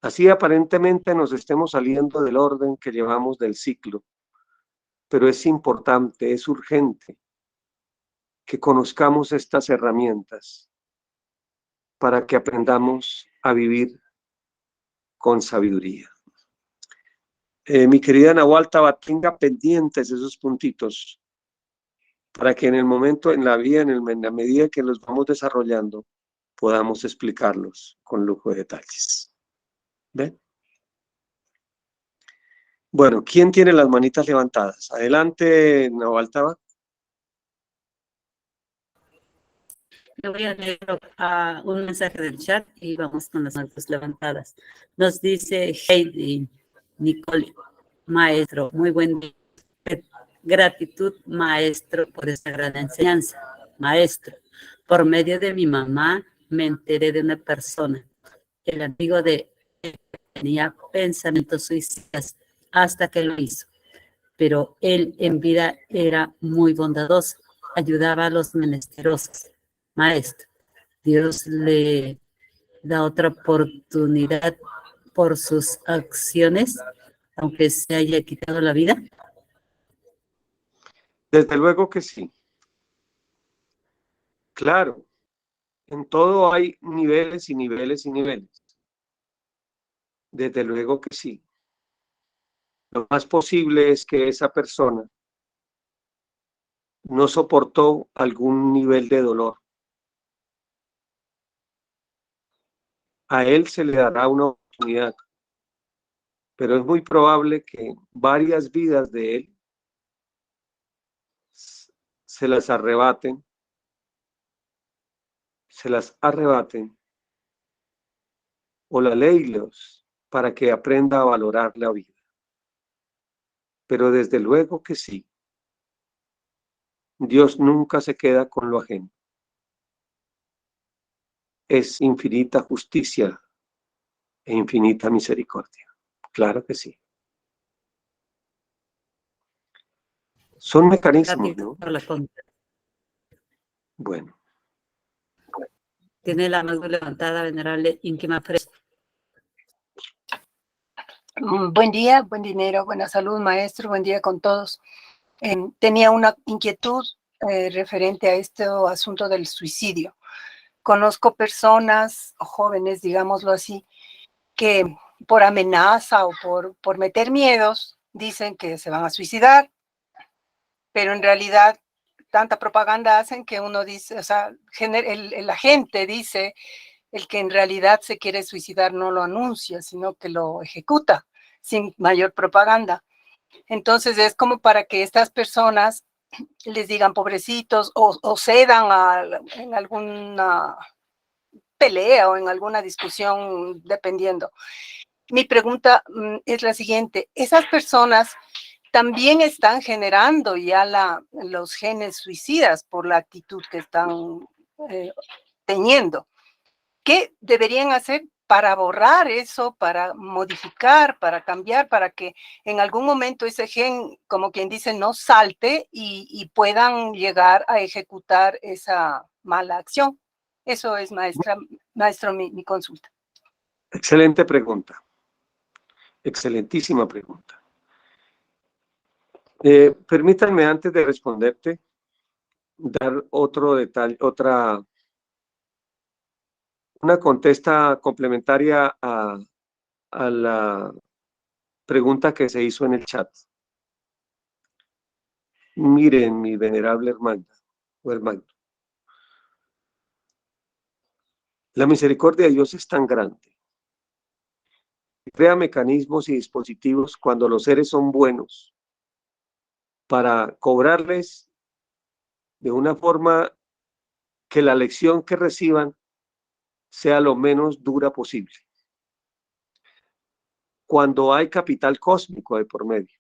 Así aparentemente nos estemos saliendo del orden que llevamos del ciclo, pero es importante, es urgente que conozcamos estas herramientas para que aprendamos a vivir con sabiduría. Mi querida Nahual Taba, tenga pendientes esos puntitos para que en el momento, en la vida, en la medida que los vamos desarrollando, podamos explicarlos con lujo de detalles. ¿Ven? Bueno, ¿quién tiene las manitas levantadas? Adelante, Navaltaba. Yo voy a leer un mensaje del chat y vamos con las manos levantadas. Nos dice Heidi Nicole, maestro, muy buen día. Gratitud, maestro, por esta gran enseñanza. Maestro, por medio de mi mamá me enteré de una persona, el amigo de él tenía pensamientos suicidas hasta que lo hizo, pero él en vida era muy bondadoso, ayudaba a los menesterosos. Maestro, Dios le da otra oportunidad por sus acciones, aunque se haya quitado la vida. Desde luego que sí. Claro, en todo hay niveles y niveles y niveles. Desde luego que sí. Lo más posible es que esa persona no soportó algún nivel de dolor. A él se le dará una oportunidad, pero es muy probable que varias vidas de él se las arrebaten o la ley para que aprenda a valorar la vida. Pero desde luego que sí, Dios nunca se queda con lo ajeno. Es infinita justicia e infinita misericordia. Claro que sí. Son mecanismos, ¿no? Bueno. Tiene la mano levantada, venerable Inquima Fresco. Buen día, buen dinero, buena salud, maestro, buen día con todos. Tenía una inquietud referente a este asunto del suicidio. Conozco personas, jóvenes, digámoslo así, que por amenaza o por meter miedos dicen que se van a suicidar, pero en realidad tanta propaganda hacen que uno dice, o sea, la gente dice, el que en realidad se quiere suicidar no lo anuncia, sino que lo ejecuta sin mayor propaganda. Entonces es como para que estas personas les digan pobrecitos o cedan en alguna pelea o en alguna discusión, dependiendo. Mi pregunta es la siguiente: ¿esas personas también están generando ya los genes suicidas por la actitud que están teniendo? ¿Qué deberían hacer para borrar eso, para modificar, para cambiar, para que en algún momento ese gen, como quien dice, no salte y puedan llegar a ejecutar esa mala acción? Eso es, maestro, mi consulta. Excelente pregunta. Excelentísima pregunta. Permítanme, antes de responderte, dar otro detalle, una contesta complementaria a la pregunta que se hizo en el chat. Miren, mi venerable hermana o hermano, la misericordia de Dios es tan grande. Crea mecanismos y dispositivos cuando los seres son buenos para cobrarles de una forma que la lección que reciban sea lo menos dura posible. Cuando hay capital cósmico de por medio.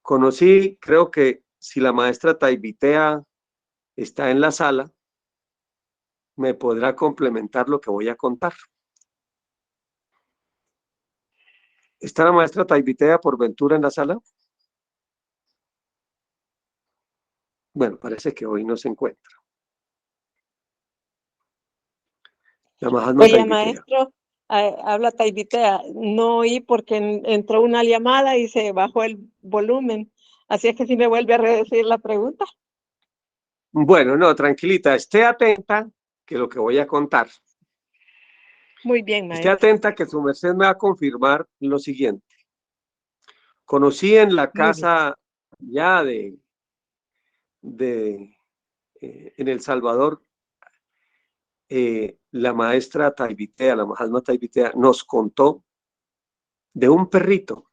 Conocí, creo que si la maestra Taibitea está en la sala, me podrá complementar lo que voy a contar. ¿Está la maestra Taibitea por ventura en la sala? Bueno, parece que hoy no se encuentra. La Mahatma Oye, Taibitea. maestro, habla Taibitea. No oí porque entró una llamada y se bajó el volumen. Así es que si me vuelve a redecir la pregunta. Bueno, no, tranquilita, esté atenta que lo que voy a contar. Muy bien, maestro. Esté atenta que su merced me va a confirmar lo siguiente. Conocí en la casa ya de en El Salvador, la maestra Taibitea, la Mahatma Taibitea, nos contó de un perrito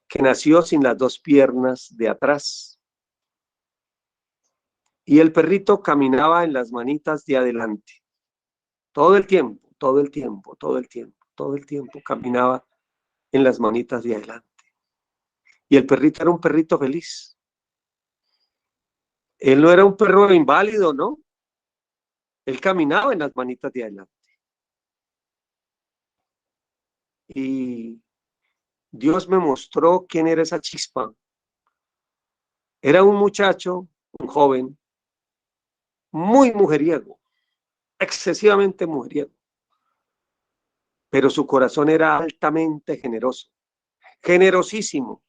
que nació sin las dos piernas de atrás. Y el perrito caminaba en las manitas de adelante. Todo el tiempo, todo el tiempo, todo el tiempo, todo el tiempo caminaba en las manitas de adelante. Y el perrito era un perrito feliz. Él no era un perro inválido, ¿no? Él caminaba en las manitas de adelante. Y Dios me mostró quién era esa chispa. Era un muchacho, un joven, muy mujeriego, excesivamente mujeriego. Pero su corazón era altamente generoso, generosísimo.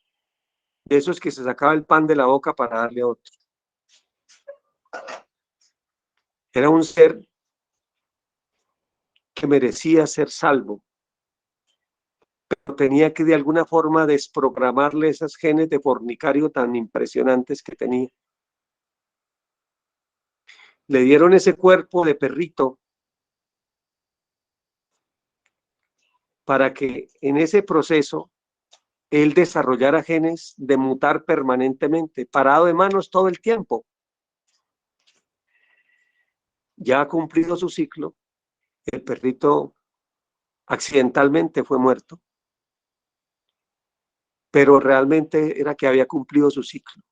De esos que se sacaba el pan de la boca para darle a otro. Era un ser que merecía ser salvo, pero tenía que de alguna forma desprogramarle esas genes de fornicario tan impresionantes que tenía. Le dieron ese cuerpo de perrito para que en ese proceso él desarrollara genes de mutar permanentemente, parado de manos todo el tiempo. Ya ha cumplido su ciclo, el perrito accidentalmente fue muerto, pero realmente era que había cumplido su ciclo.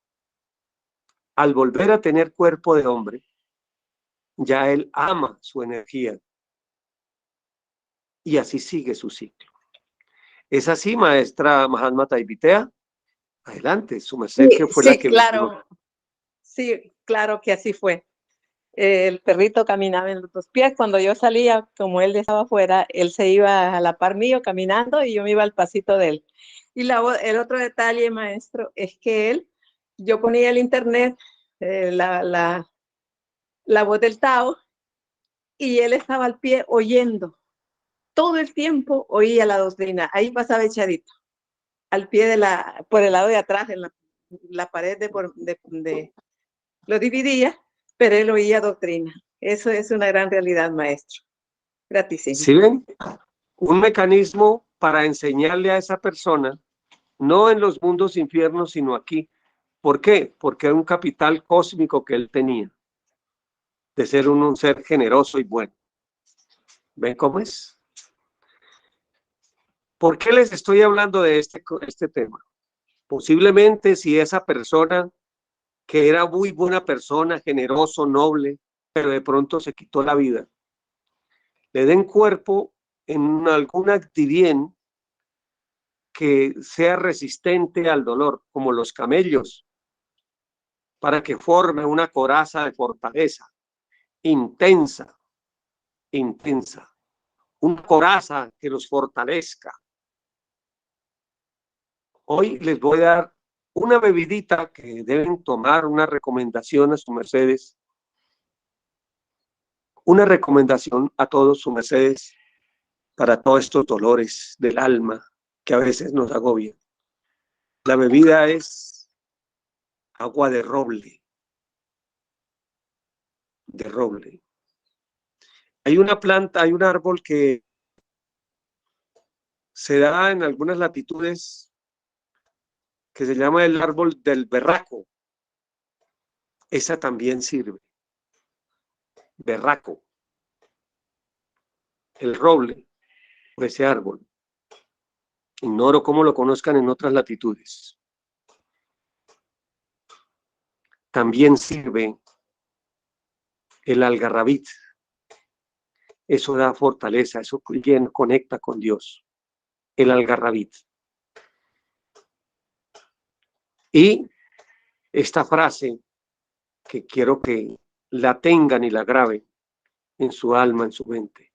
Al volver a tener cuerpo de hombre, ya él ama su energía y así sigue su ciclo. ¿Es así, maestra Mahatma Taibitea? Adelante, su merced, que fue la Sí, que... claro, sí, claro que así fue. El perrito caminaba en los dos pies. Cuando yo salía, como él estaba afuera, él se iba a la par mío caminando y yo me iba al pasito de él. Y el otro detalle, maestro, es que yo ponía el internet, la voz del Tao, y él estaba al pie oyendo. Todo el tiempo oía la doctrina. Ahí pasaba echadito, al pie por el lado de atrás, en la pared lo dividía, pero él oía doctrina. Eso es una gran realidad, maestro. Gratísimo. ¿Sí ven? Un mecanismo para enseñarle a esa persona, no en los mundos infiernos, sino aquí. ¿Por qué? Porque era un capital cósmico que él tenía, de ser un ser generoso y bueno. ¿Ven cómo es? ¿Por qué les estoy hablando de este tema? Posiblemente si esa persona, que era muy buena persona, generoso, noble, pero de pronto se quitó la vida, le den cuerpo en algún activien que sea resistente al dolor, como los camellos, para que forme una coraza de fortaleza intensa, intensa, una coraza que los fortalezca. Hoy les voy a dar una bebidita que deben tomar, una recomendación a sus mercedes, una recomendación a todos sus mercedes para todos estos dolores del alma que a veces nos agobian. La bebida es agua de roble. De roble. Hay una planta, hay un árbol que se da en algunas latitudes que se llama el árbol del berraco. Esa también sirve. Berraco. El roble, o ese árbol. Ignoro cómo lo conozcan en otras latitudes. También sirve el algarrabit. Eso da fortaleza, eso conecta con Dios. El algarrabit. Y esta frase que quiero que la tengan y la graben en su alma, en su mente.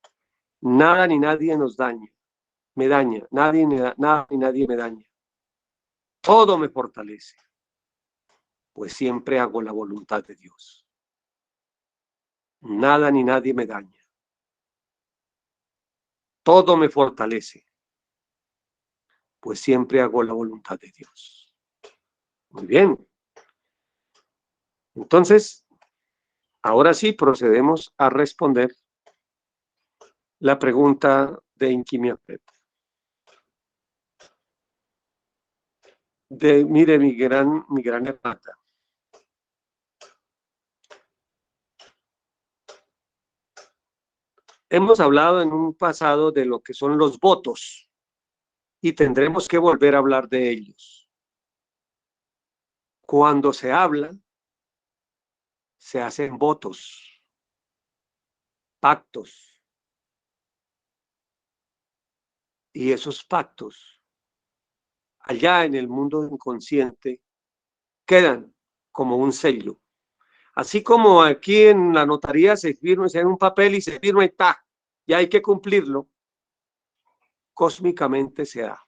Nada ni nadie nos daña, me daña, nada ni nadie me daña. Todo me fortalece, pues siempre hago la voluntad de Dios. Nada ni nadie me daña. Todo me fortalece, pues siempre hago la voluntad de Dios. Muy bien. Entonces, ahora sí procedemos a responder la pregunta de Inquimiapet. Mire, mi gran hermana. Hemos hablado en un pasado de lo que son los votos y tendremos que volver a hablar de ellos. Cuando se habla, se hacen votos, pactos, y esos pactos allá en el mundo inconsciente quedan como un sello. Así como aquí en la notaría se firma en un papel y se firma y está, y hay que cumplirlo, cósmicamente se da.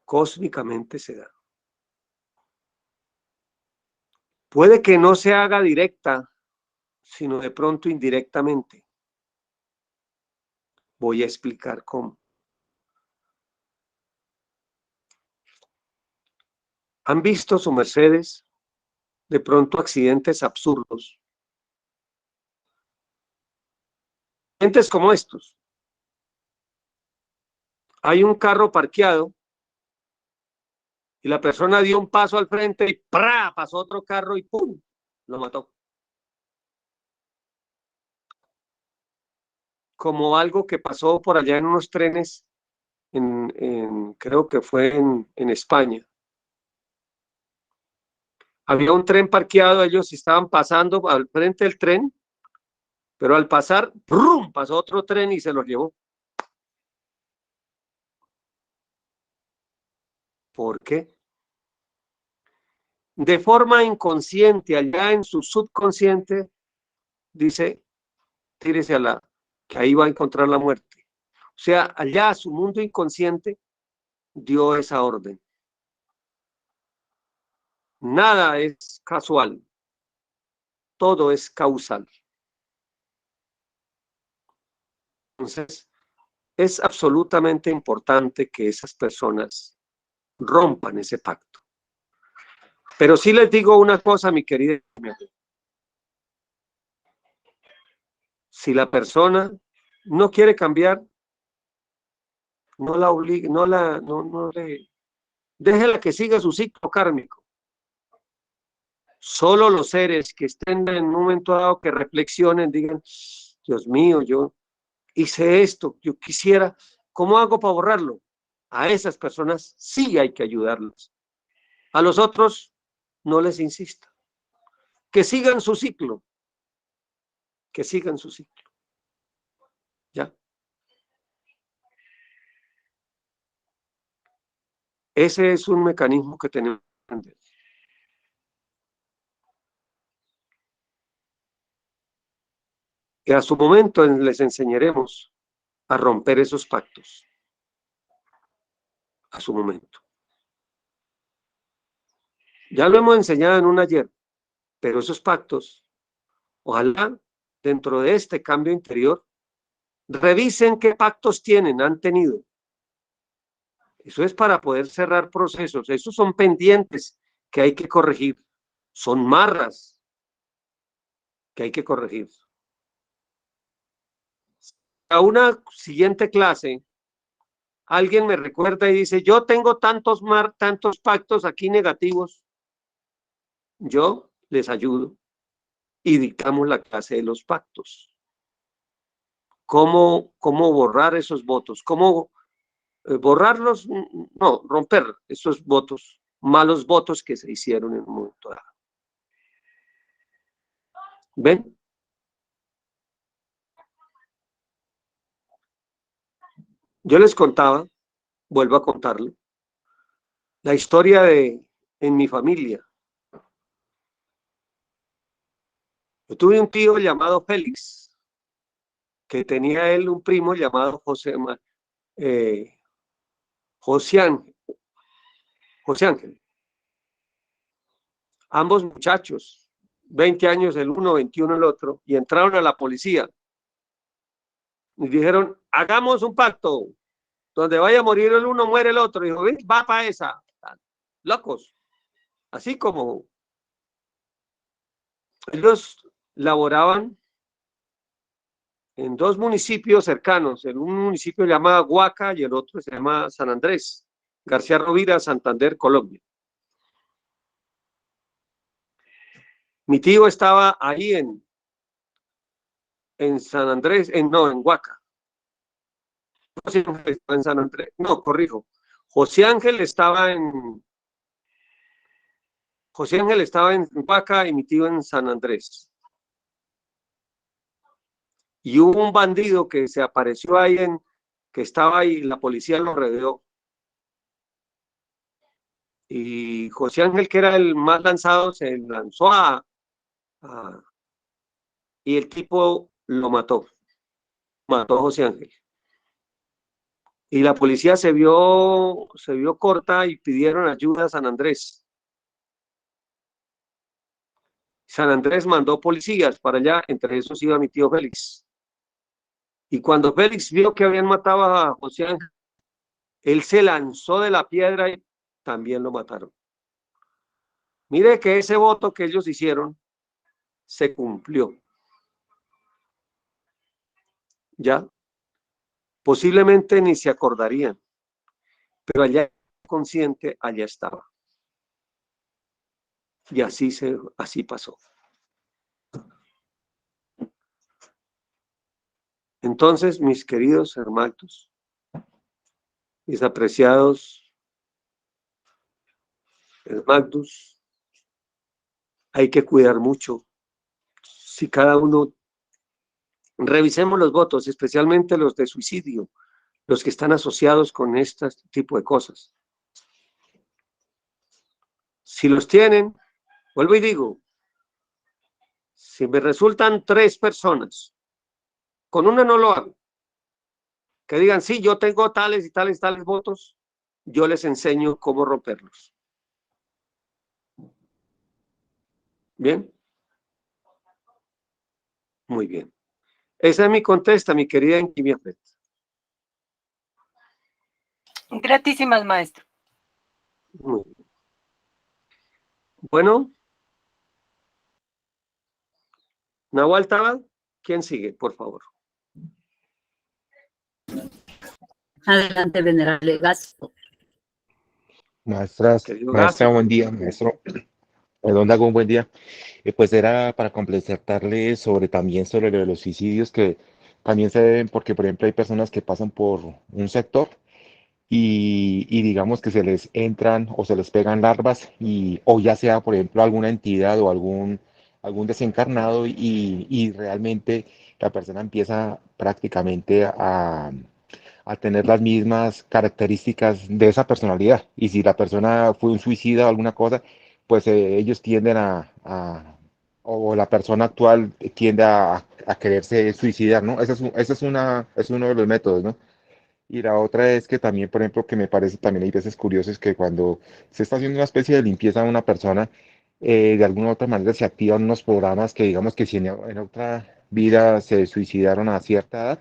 Cósmicamente se da. Puede que no se haga directa, sino de pronto indirectamente. Voy a explicar cómo. ¿Han visto, su mercedes, de pronto accidentes absurdos? Accidentes como estos. Hay un carro parqueado y la persona dio un paso al frente y ¡prá! Pasó otro carro y ¡pum! Lo mató. Como algo que pasó por allá en unos trenes, creo que fue en España. Había un tren parqueado, ellos estaban pasando al frente del tren, pero al pasar, ¡brum!, pasó otro tren y se los llevó. ¿Por qué? De forma inconsciente, allá en su subconsciente, dice, tírese a que ahí va a encontrar la muerte. O sea, allá su mundo inconsciente dio esa orden. Nada es casual, todo es causal. Entonces, es absolutamente importante que esas personas rompan ese pacto. Pero sí les digo una cosa, mi querida. Si la persona no quiere cambiar, no la obligue, no le, déjela que siga su ciclo kármico. Solo los seres que estén en un momento dado que reflexionen, digan, Dios mío, yo hice esto, yo quisiera, ¿cómo hago para borrarlo? A esas personas sí hay que ayudarlas. A los otros no les insista. Que sigan su ciclo. Que sigan su ciclo. ¿Ya? Ese es un mecanismo que tenemos que entender. Que a su momento les enseñaremos a romper esos pactos. A su momento. Ya lo hemos enseñado en un ayer, pero esos pactos, ojalá dentro de este cambio interior, revisen qué pactos han tenido. Eso es para poder cerrar procesos. Esos son pendientes que hay que corregir. Son marras que hay que corregir. A una siguiente clase, alguien me recuerda y dice, yo tengo tantos pactos aquí negativos. Yo les ayudo y dictamos la clase de los pactos. ¿Cómo borrar esos votos? ¿Cómo borrarlos? No, romper esos votos, malos votos que se hicieron en un momento dado. ¿Ven? Yo les contaba, vuelvo a contarle, la historia en mi familia. Yo tuve un tío llamado Félix, que tenía él un primo llamado José Ángel. Ambos muchachos, 20 años el uno, 21 el otro, y entraron a la policía. Y dijeron, hagamos un pacto, donde vaya a morir el uno, muere el otro. Y dijo, va para esa. Locos. Así como Ellos laboraban en dos municipios cercanos, en un municipio se llama Huaca y el otro se llama San Andrés, García Rovira, Santander, Colombia. Mi tío estaba ahí en San Andrés, no, en Huaca. José Ángel estaba en San Andrés, no, corrijo. José Ángel estaba en Huaca y mi tío en San Andrés. Y hubo un bandido que se apareció ahí que estaba ahí, la policía lo rodeó. Y José Ángel, que era el más lanzado, se lanzó y el tipo lo mató a José Ángel. Y la policía se vio corta y pidieron ayuda a San Andrés. San Andrés mandó policías para allá, entre esos iba mi tío Félix. Y cuando Félix vio que habían matado a José Ángel, él se lanzó de la piedra y también lo mataron. Mire que ese voto que ellos hicieron se cumplió. Ya, posiblemente ni se acordarían, pero allá consciente, allá estaba. Y así pasó. Entonces, mis queridos hermanos, mis apreciados hermanos, hay que cuidar mucho. Si cada uno, revisemos los votos, especialmente los de suicidio, los que están asociados con este tipo de cosas. Si los tienen, vuelvo y digo, si me resultan 3 personas, con una no lo hago, que digan, sí, yo tengo tales y tales votos, yo les enseño cómo romperlos. ¿Bien? Muy bien. Esa es mi contesta, mi querida Enkimia Pet. Gratísimas, maestro. Muy bien. Bueno. Nahual Tabal, ¿quién sigue, por favor? Adelante, venerable Gasto. Maestra, Gasto. buen día, maestro. Perdón, hago un buen día. Pues era para complementarle también sobre lo de los suicidios que también se deben porque, por ejemplo, hay personas que pasan por un sector y digamos que se les entran o se les pegan larvas o ya sea, por ejemplo, alguna entidad o algún desencarnado y realmente la persona empieza prácticamente a tener las mismas características de esa personalidad. Y si la persona fue un suicida o alguna cosa, pues ellos tienden o la persona actual tiende a quererse suicidar, ¿no? Es uno de los métodos, ¿no? Y la otra es que también, por ejemplo, que me parece también hay veces curioso es que cuando se está haciendo una especie de limpieza a una persona, de alguna u otra manera se activan unos programas que digamos que si en otra vida se suicidaron a cierta edad,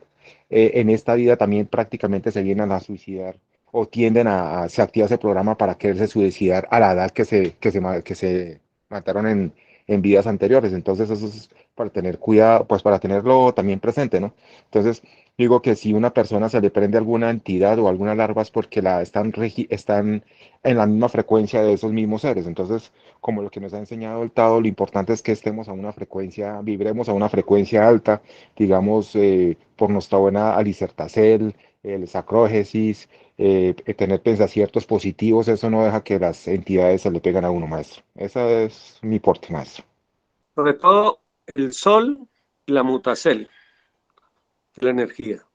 en esta vida también prácticamente se vienen a suicidar o tienden se activa ese programa para quererse suicidar a la edad que se mataron en vidas anteriores. Entonces eso es para tener cuidado, pues para tenerlo también presente, ¿no? Entonces, digo que si una persona se le prende alguna entidad o alguna larva es porque están en la misma frecuencia de esos mismos seres. Entonces, como lo que nos ha enseñado el Tao, lo importante es que estemos a una frecuencia, vibremos a una frecuencia alta, digamos, por nuestra buena alicertacel, el sacrógesis, tener pensaciertos positivos, eso no deja que las entidades se le peguen a uno, maestro. Esa es mi porte, maestro. Sobre todo el sol y la mutacel, la energía.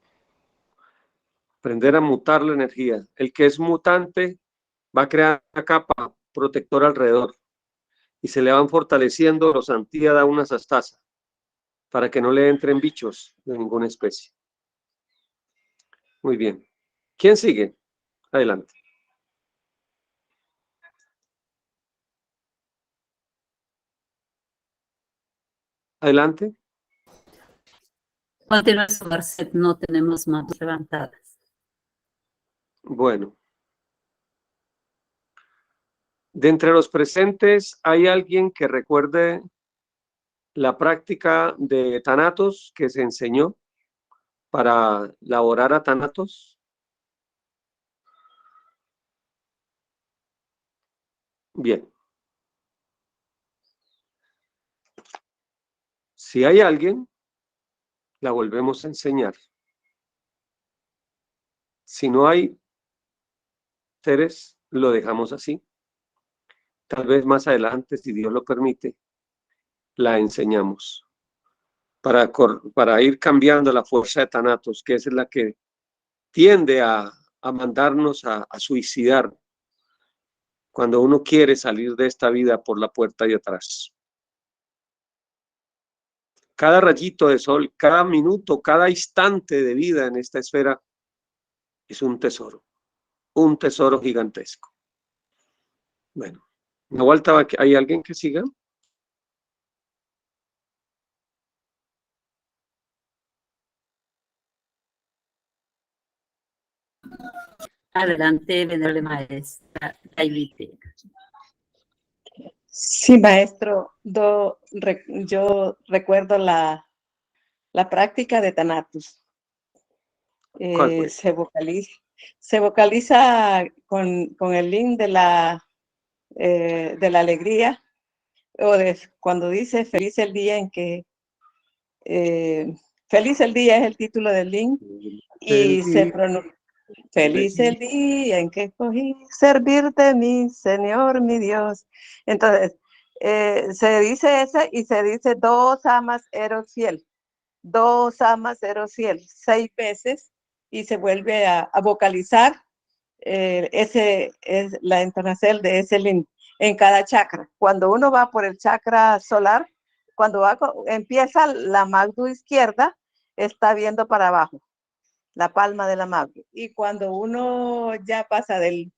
Aprender a mutar la energía. El que es mutante va a crear una capa protectora alrededor y se le van fortaleciendo los antíadanas astasa para que no le entren bichos de ninguna especie. Muy bien. ¿Quién sigue? Adelante. Adelante. Continúa su merced, no tenemos manos levantadas. Bueno. De entre los presentes, ¿hay alguien que recuerde la práctica de Thanatos que se enseñó para laborar a Thanatos? Bien. Si hay alguien, la volvemos a enseñar. Si no hay seres, lo dejamos así. Tal vez más adelante, si Dios lo permite, la enseñamos para ir cambiando la fuerza de Thanatos, que es la que tiende a mandarnos a suicidar cuando uno quiere salir de esta vida por la puerta de atrás. Cada rayito de sol, cada minuto, cada instante de vida en esta esfera es un tesoro gigantesco. Bueno, Nahual, ¿hay alguien que siga? Adelante, venerable maestra Tailite. Sí, maestro, yo recuerdo la práctica de Thanatos. ¿Cuál fue? Se vocaliza con el link de la alegría, o de cuando dice feliz el día en que, feliz el día es el título del link, y se pronuncia feliz el día en que escogí servirte, mi Señor, mi Dios. Entonces, se dice ese y se dice dos amas eros fiel, 6 veces, y se vuelve a vocalizar ese es la entonación de ese lin en cada chakra. Cuando uno va por el chakra solar, cuando empieza la magdu izquierda, está viendo para abajo, la palma de la magdu. Y cuando uno ya pasa del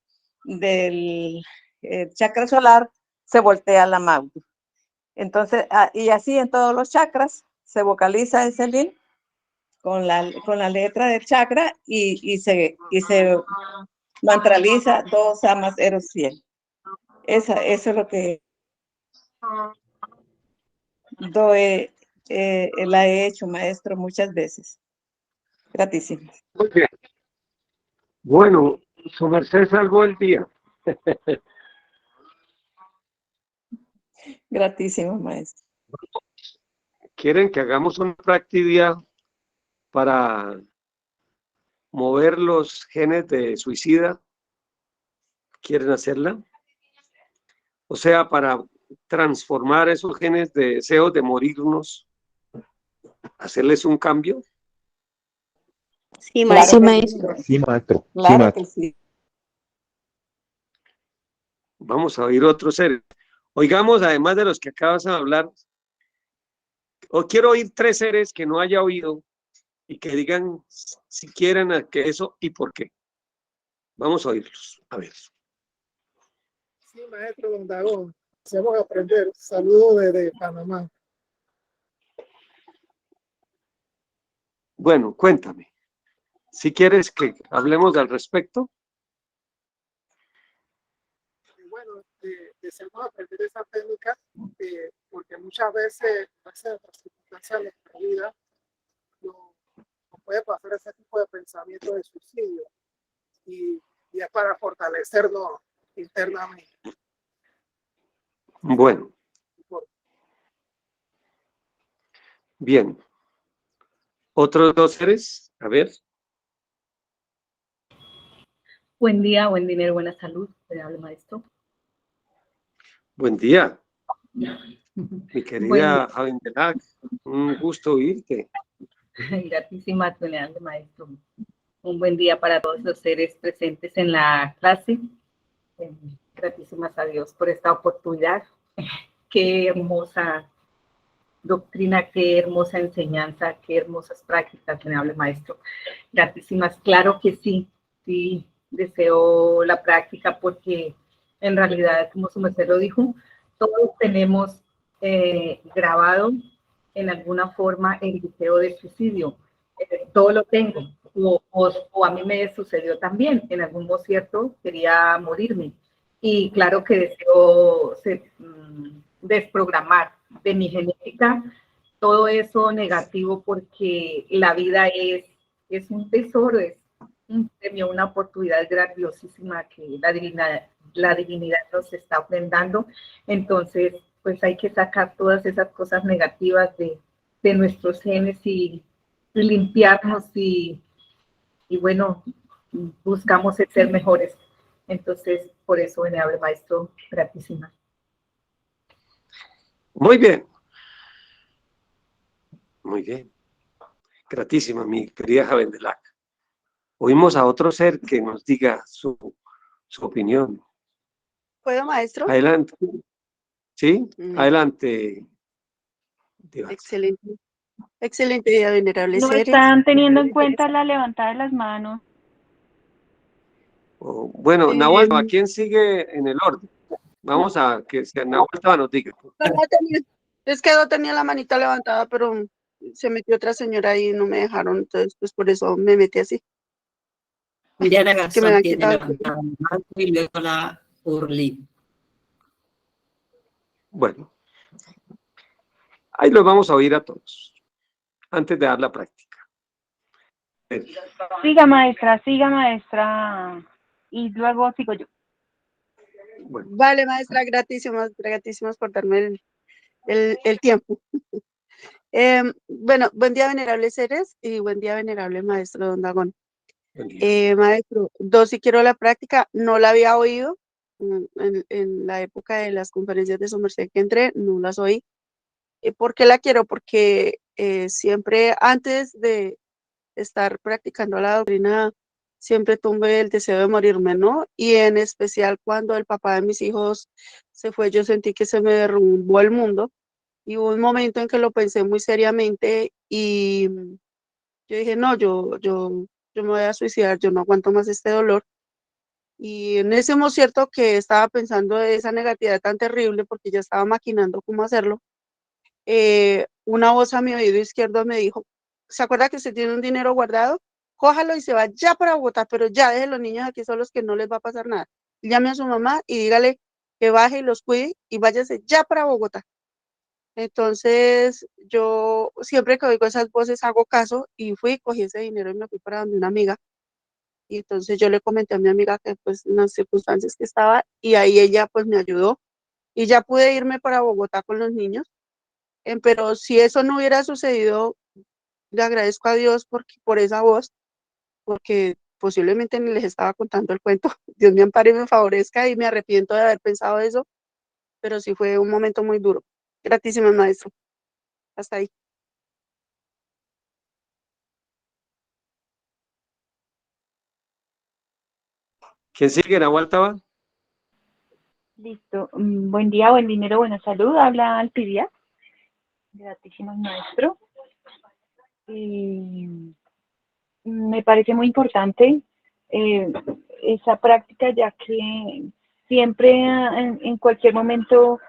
chakra solar, se voltea la magdu. Entonces, y así en todos los chakras se vocaliza ese lin con la letra del chakra y se mantraliza dos amas eros 100. Eso es lo que la he hecho, maestro, muchas veces. Gratísimo. Muy bien. Bueno, su merced salvó el día. Gratísimo, maestro. ¿Quieren que hagamos una práctica para mover los genes de suicida? ¿Quieren hacerla? O sea, para transformar esos genes de deseo de morirnos, hacerles un cambio. Sí, maestro. Sí, maestro. Claro que sí. Vamos a oír otros seres. Oigamos, además de los que acabas de hablar, o quiero oír 3 seres que no haya oído y que digan si quieren que eso y por qué. Vamos a oírlos. A ver. Sí, maestro Don Dagón, deseamos aprender. Saludos desde Panamá. Bueno, cuéntame. Si quieres que hablemos al respecto. Bueno, deseamos aprender esa técnica porque muchas veces, las circunstancias de nuestra vida, nos puede pasar ese tipo de pensamiento de suicidio y es para fortalecernos internamente. Bueno. Bien. ¿Otros 2 seres? A ver. Buen día, buen dinero, buena salud, venerable maestro. Buen día. Mi querida Javindelac, un gusto oírte. Gratísimas, venerable maestro. Un buen día para todos los seres presentes en la clase. Gratísimas a Dios por esta oportunidad. Qué hermosa doctrina, qué hermosa enseñanza, qué hermosas prácticas, venerable maestro. Gratísimas, claro que sí, sí, deseo la práctica porque en realidad, como su merced lo dijo, todos tenemos grabado en alguna forma el deseo de suicidio. Todo lo tengo, o a mí me sucedió también, en algún momento cierto quería morirme y claro que deseo desprogramar mi genética, todo eso negativo, porque la vida es un tesoro, es un premio, una oportunidad grandiosísima que la divinidad nos está brindando. Entonces, pues hay que sacar todas esas cosas negativas de nuestros genes y limpiarnos y bueno, buscamos ser mejores. Entonces, por eso, venerable maestro, gratísima. Muy bien. Muy bien. Gratísima, mi querida Javendelac. Oímos a otro ser que nos diga su opinión. ¿Puedo, maestro? Adelante. ¿Sí? Adelante. Diva. Excelente. Excelente día, venerables No seres. están teniendo en cuenta la levantada de las manos. Bueno, Nahual, ¿a quién sigue en el orden? Vamos a que Nahual nos diga. Es que no tenía la manita levantada, pero se metió otra señora y no me dejaron, entonces pues por eso me metí así. Diana Que me Garzón han tiene quitado. levantada la mano y luego la Urlín. Bueno, ahí los vamos a oír a todos, antes de dar la práctica. Siga, maestra, y luego sigo yo. Bueno. Vale, maestra, gratísimas por darme el tiempo. Bueno, buen día, venerables seres, y buen día, venerable maestro Don Dagón. Maestro, sí quiero la práctica, no la había oído en la época de las conferencias de su merced que entré, no las oí. ¿Por qué la quiero? Porque siempre antes de estar practicando la doctrina, siempre tuve el deseo de morirme, ¿no? Y en especial cuando el papá de mis hijos se fue, yo sentí que se me derrumbó el mundo. Y hubo un momento en que lo pensé muy seriamente y yo dije, no, yo me voy a suicidar, yo no aguanto más este dolor. Y en ese momento cierto que estaba pensando de esa negatividad tan terrible porque ya estaba maquinando cómo hacerlo. Una voz a mi oído izquierdo me dijo, ¿se acuerda que usted tiene un dinero guardado? Cójalo y se va ya para Bogotá, pero ya deje los niños aquí solos que no les va a pasar nada. Llame a su mamá y dígale que baje y los cuide y váyase ya para Bogotá. Entonces, yo siempre que oigo esas voces hago caso y fui, cogí ese dinero y me fui para donde una amiga. Y entonces yo le comenté a mi amiga que pues en las circunstancias que estaba y ahí ella pues me ayudó y ya pude irme para Bogotá con los niños. Pero si eso no hubiera sucedido, le agradezco a Dios por esa voz, porque posiblemente ni les estaba contando el cuento. Dios me ampare y me favorezca y me arrepiento de haber pensado eso, pero sí fue un momento muy duro. Gratísimas, maestro. Hasta ahí. ¿Quién sigue? ¿Nahual Taba? Listo. Buen día, buen dinero, buena salud. Habla Alpidia. Gratísimos, maestro. Me parece muy importante esa práctica, ya que siempre en cualquier momento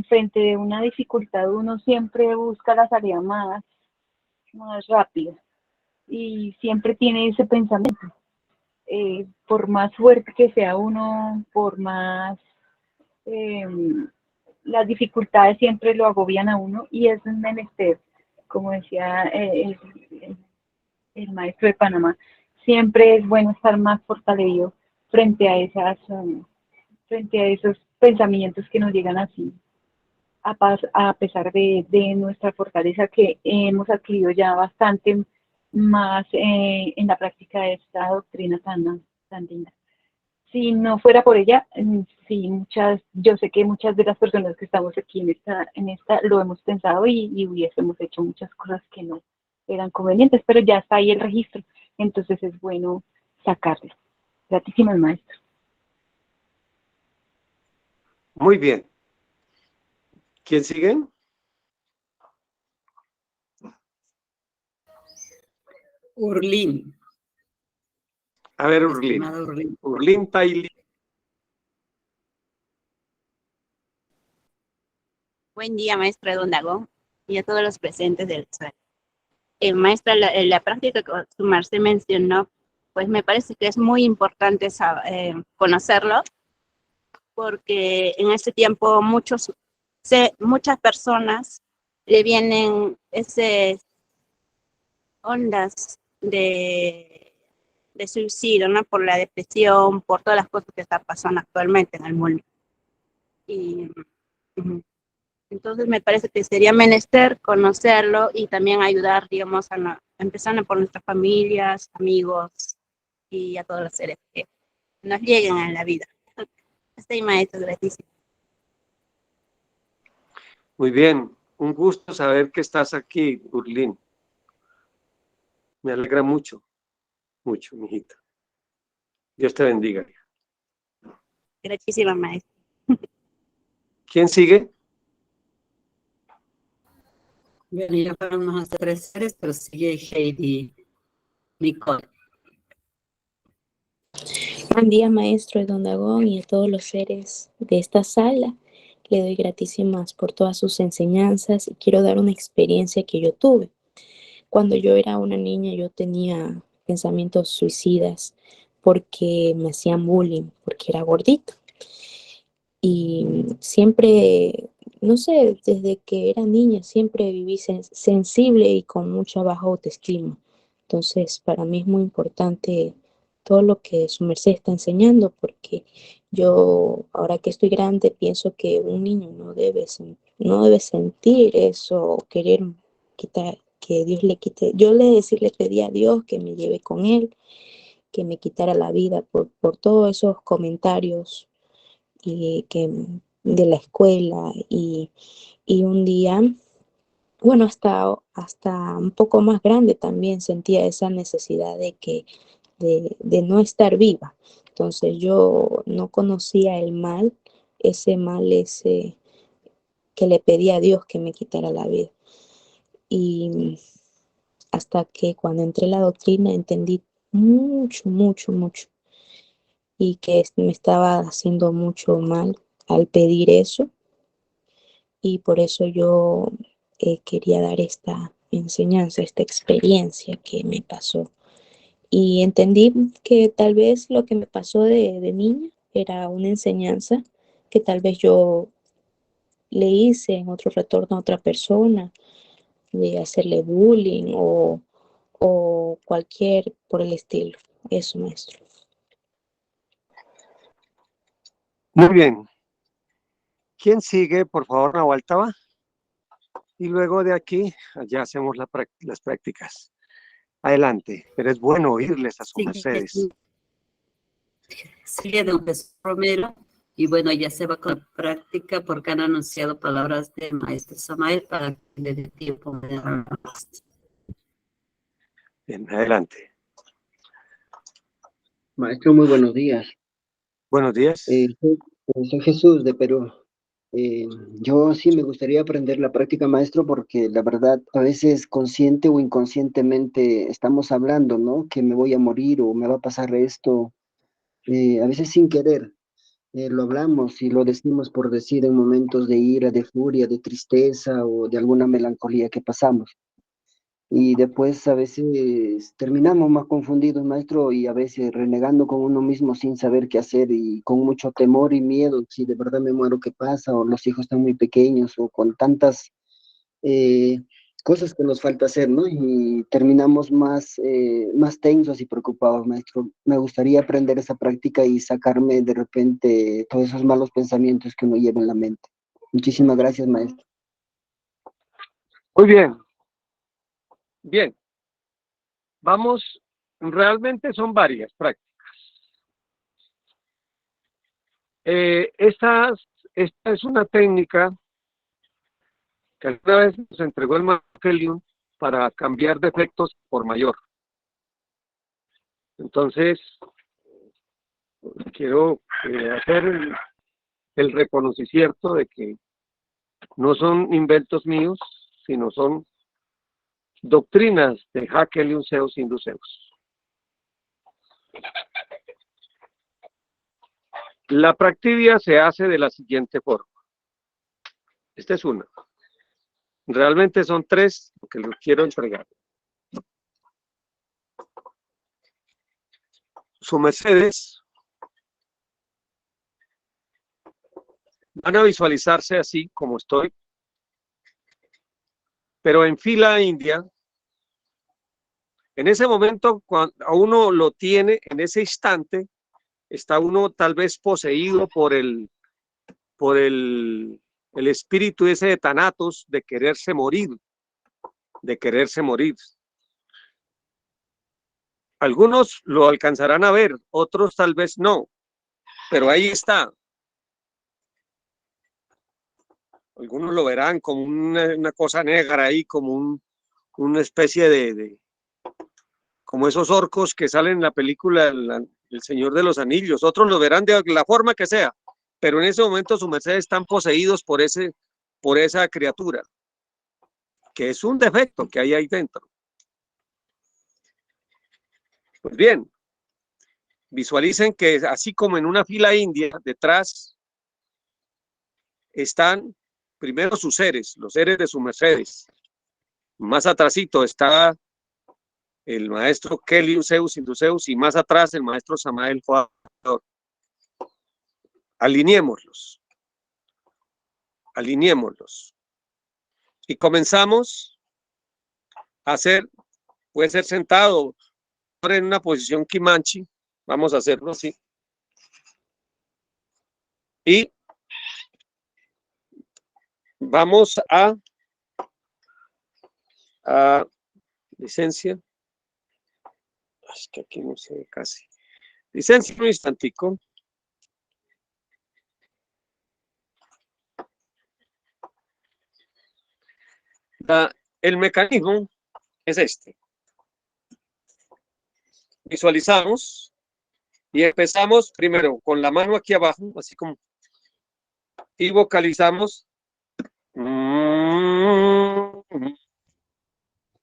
frente de una dificultad uno siempre busca la salida más rápida y siempre tiene ese pensamiento. Por más fuerte que sea uno, por más las dificultades siempre lo agobian a uno y es un menester, como decía el maestro de Panamá, siempre es bueno estar más fortalecido frente a esos pensamientos que nos llegan así, a pesar de nuestra fortaleza que hemos adquirido ya bastante más en la práctica de esta doctrina tan linda. Si no fuera por ella, sí, yo sé que muchas de las personas que estamos aquí en esta lo hemos pensado y hubiésemos hecho muchas cosas que no eran convenientes, pero ya está ahí el registro, entonces es bueno sacarlo. Gratísimas, maestro. Muy bien. ¿Quién sigue? Urlín. A ver, Urlín. Urlín Taili. Buen día, maestra Don Dagón, y a todos los presentes del suelo. Maestra, la práctica que su merced mencionó, pues me parece que es muy importante conocerlo, porque en este tiempo muchos muchas personas le vienen esas ondas de suicidio, ¿no? Por la depresión, por todas las cosas que están pasando actualmente en el mundo. Y entonces me parece que sería menester conocerlo y también ayudar, digamos, empezando por nuestras familias, amigos y a todos los seres que nos lleguen en la vida. Estoy maestro, gracias. Muy bien, un gusto saber que estás aquí, Urlín. Me alegra mucho, mucho, mijita. Dios te bendiga. Gracias, maestro. ¿Quién sigue? Bueno, ya fueron los 3 seres, pero sigue Heidi Nicole. Buen día, maestro de Don Dagón, y a todos los seres de esta sala. Le doy gratísimas por todas sus enseñanzas y quiero dar una experiencia que yo tuve. Cuando yo era una niña, yo tenía pensamientos suicidas porque me hacían bullying, porque era gordita. Y siempre, no sé, desde que era niña, siempre viví sensible y con mucha baja autoestima. Entonces, para mí es muy importante todo lo que su merced está enseñando, porque yo, ahora que estoy grande, pienso que un niño no debe sentir eso, querer quitar, que Dios le quite. Yo le pedí a Dios que me lleve con él, que me quitara la vida por todos esos comentarios y de la escuela y un día, bueno, hasta un poco más grande también sentía esa necesidad de no estar viva. Entonces yo no conocía el mal, ese que le pedí a Dios que me quitara la vida. Y hasta que cuando entré en la doctrina entendí mucho, mucho, mucho, y que me estaba haciendo mucho mal al pedir eso. Y por eso yo quería dar esta enseñanza, esta experiencia que me pasó. Y entendí que tal vez lo que me pasó de niña era una enseñanza que tal vez yo le hice en otro retorno a otra persona, de hacerle bullying o cualquier por el estilo. Eso, maestro. Muy bien. ¿Quién sigue? Por favor, Nahualtaba. Y luego de aquí, allá hacemos las prácticas. Adelante, pero es bueno oírles a sus mercedes. Sigue don Jesús Romero, y bueno, ya se va con la práctica porque han anunciado palabras de maestro Samael para que le dé tiempo de dar más. Bien, adelante. Maestro, muy buenos días. Buenos días. Soy Jesús de Perú. Yo sí me gustaría aprender la práctica, maestro, porque la verdad a veces consciente o inconscientemente estamos hablando, ¿no? Que me voy a morir o me va a pasar esto. A veces sin querer lo hablamos y lo decimos por decir en momentos de ira, de furia, de tristeza o de alguna melancolía que pasamos. Y después a veces terminamos más confundidos, maestro, y a veces renegando con uno mismo sin saber qué hacer y con mucho temor y miedo, si de verdad me muero, ¿qué pasa? O los hijos están muy pequeños, o con tantas eh, cosas que nos falta hacer, ¿no? Y terminamos más tensos y preocupados, maestro. Me gustaría aprender esa práctica y sacarme de repente todos esos malos pensamientos que uno lleva en la mente. Muchísimas gracias, maestro. Muy bien. Bien. Vamos, realmente son varias prácticas. Esta es una técnica que alguna vez nos entregó el maestro Helium para cambiar defectos por mayor. Entonces, quiero hacer el reconocimiento de que no son inventos míos, sino son doctrinas de Helium Zeus Induceus. La practidia se hace de la siguiente forma. Esta es una. Realmente son 3 que les quiero entregar. Su mercedes Van a visualizarse así como estoy, pero en fila india. En ese momento, cuando a uno lo tiene, en ese instante, está uno tal vez poseído por el espíritu ese de Thanatos, de quererse morir, de quererse morir. Algunos lo alcanzarán a ver, otros tal vez no, pero ahí está. Algunos lo verán como una cosa negra ahí, como una especie como esos orcos que salen en la película El Señor de los Anillos. Otros lo verán de la forma que sea, pero en ese momento su merced están poseídos por esa criatura, que es un defecto que hay ahí dentro. Pues bien, visualicen que así como en una fila india, detrás están primero sus seres, los seres de sus mercedes. Más atrásito está el maestro Kelium, Zeus, Induceus, y más atrás el maestro Samael Joador. Alineémoslos. Alineémoslos. Y comenzamos a hacer, puede ser sentado en una posición Kimanchi, vamos a hacerlo así. Y vamos a licencia. Es que aquí no se ve casi. Licencia un instantico. El mecanismo es este. Visualizamos y empezamos primero con la mano aquí abajo, así como, y vocalizamos.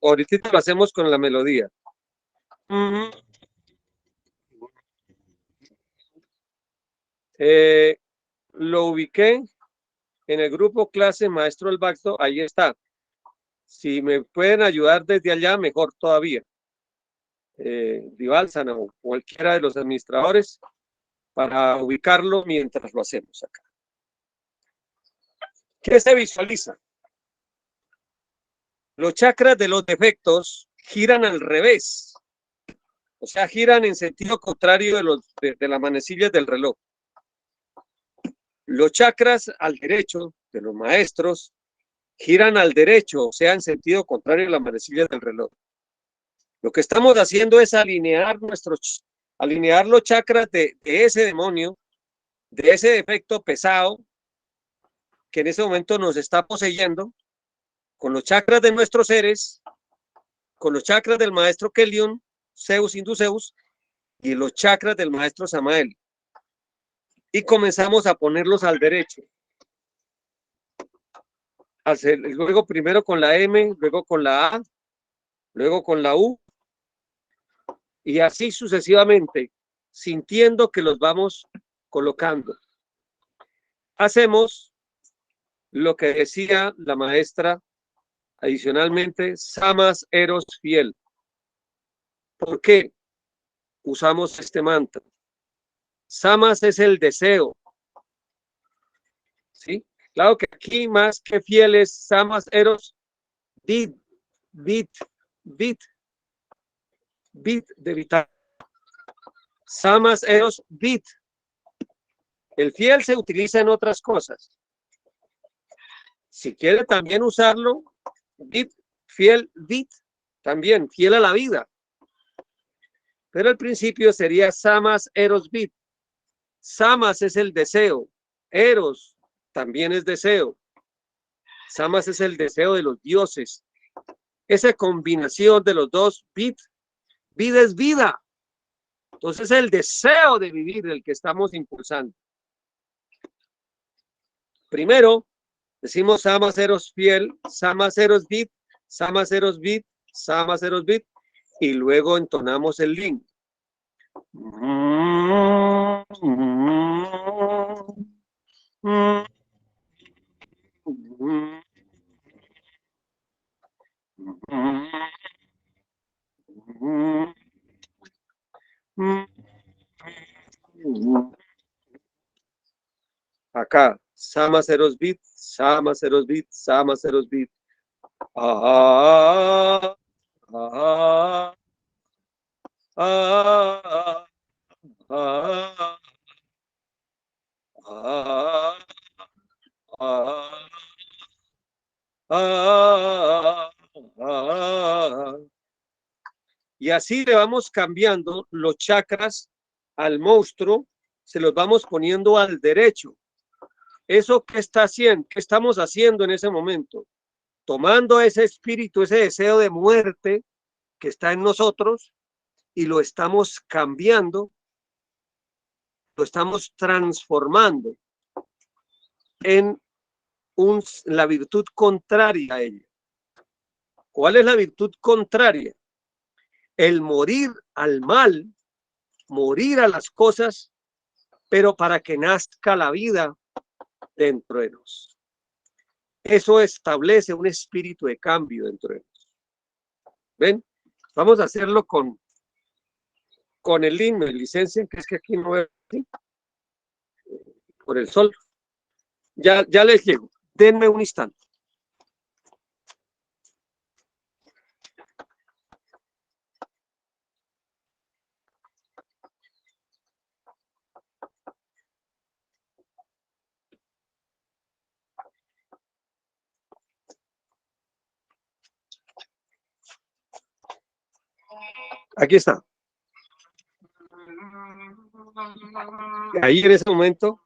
Ahorita lo hacemos con la melodía. Lo ubiqué en el grupo clase Maestro El Bacto, ahí está. Si me pueden ayudar desde allá, mejor todavía. Divalsana o cualquiera de los administradores para ubicarlo mientras lo hacemos acá. ¿Qué se visualiza? Los chakras de los defectos giran al revés, o sea, giran en sentido contrario de las manecillas del reloj. Los chakras al derecho de los maestros giran al derecho, o sea, en sentido contrario de las manecillas del reloj. Lo que estamos haciendo es alinear los chakras de ese demonio, de ese defecto pesado que en ese momento nos está poseyendo, con los chakras de nuestros seres, con los chakras del maestro Kelium, Zeus, Induceus, y los chakras del maestro Samael. Y comenzamos a ponerlos al derecho. Luego primero con la M, luego con la A, luego con la U, y así sucesivamente, sintiendo que los vamos colocando. Hacemos lo que decía la maestra adicionalmente, Samas Eros Fiel. ¿Por qué usamos este mantra? Samas es el deseo. ¿Sí? Claro que aquí más que fiel es Samas Eros Bit de vital. Samas Eros Bit. El fiel se utiliza en otras cosas. Si quiere también usarlo, bit, fiel, bit, también fiel a la vida. Pero al principio sería Samas Eros Bit. Samas es el deseo. Eros también es deseo. Samas es el deseo de los dioses. Esa combinación de los dos, vida es vida. Entonces el deseo de vivir el que estamos impulsando. Primero, decimos Samas Eros Fiel, Samas Eros Bit, Samas Eros Bit, Samas Eros Bit, y luego entonamos el link. Acá, Sama Serosbit, Sama Serosbit, Sama Serosbit. Ah, ah, ah, ah, ah, ah, ah. Y así le vamos cambiando los chakras al monstruo, se los vamos poniendo al derecho. ¿Eso qué está haciendo? ¿Qué estamos haciendo en ese momento? Tomando ese espíritu, ese deseo de muerte que está en nosotros y lo estamos cambiando, lo estamos transformando en la virtud contraria a ella. ¿Cuál es la virtud contraria? El morir al mal, morir a las cosas, pero para que nazca la vida dentro de nosotros. Eso establece un espíritu de cambio dentro de nosotros. ¿Ven? Vamos a hacerlo con el himno de licencia, que es que aquí no veo, ¿sí? Por el sol. Ya les llego. Denme un instante. Aquí está. Ahí en ese momento.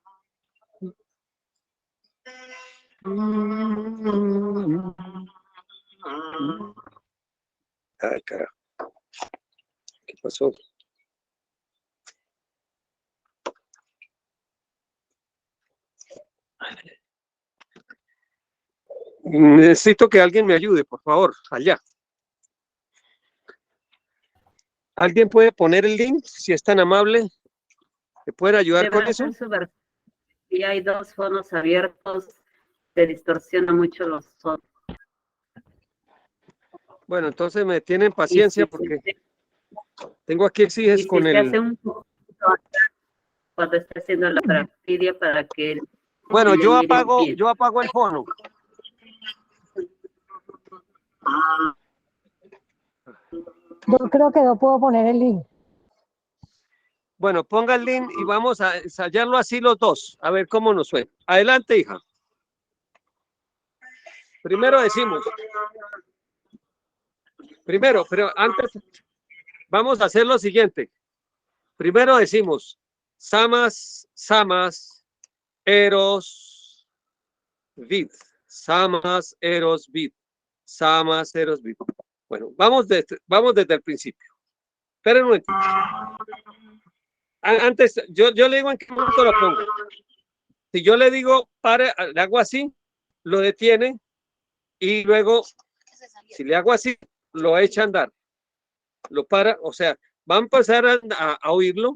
Ay, carajo. ¿Qué pasó? Necesito que alguien me ayude, por favor, allá. ¿Alguien puede poner el link, si es tan amable? ¿Me pueden ayudar con eso? Y hay dos fonos abiertos, se distorsiona mucho los sonidos. Bueno, entonces me tienen paciencia porque tengo aquí exiges con se el... hace un poquito cuando está haciendo la praxidia para que... Bueno, yo apago el fono. Yo creo que no puedo poner el link. Bueno, ponga el link y vamos a ensayarlo así los dos, a ver cómo nos suena. Adelante, hija. Primero decimos. Pero antes vamos a hacer lo siguiente. Primero decimos, Samas, Eros, Vid. Samas, Eros, Vid. Samas, Eros, Vid. Bueno, vamos desde el principio. Esperen un momento. Antes, yo le digo en qué momento lo pongo. Si yo le digo, le hago así, lo detiene y luego, si le hago así, lo echa a andar. Lo para, o sea, va a empezar a oírlo,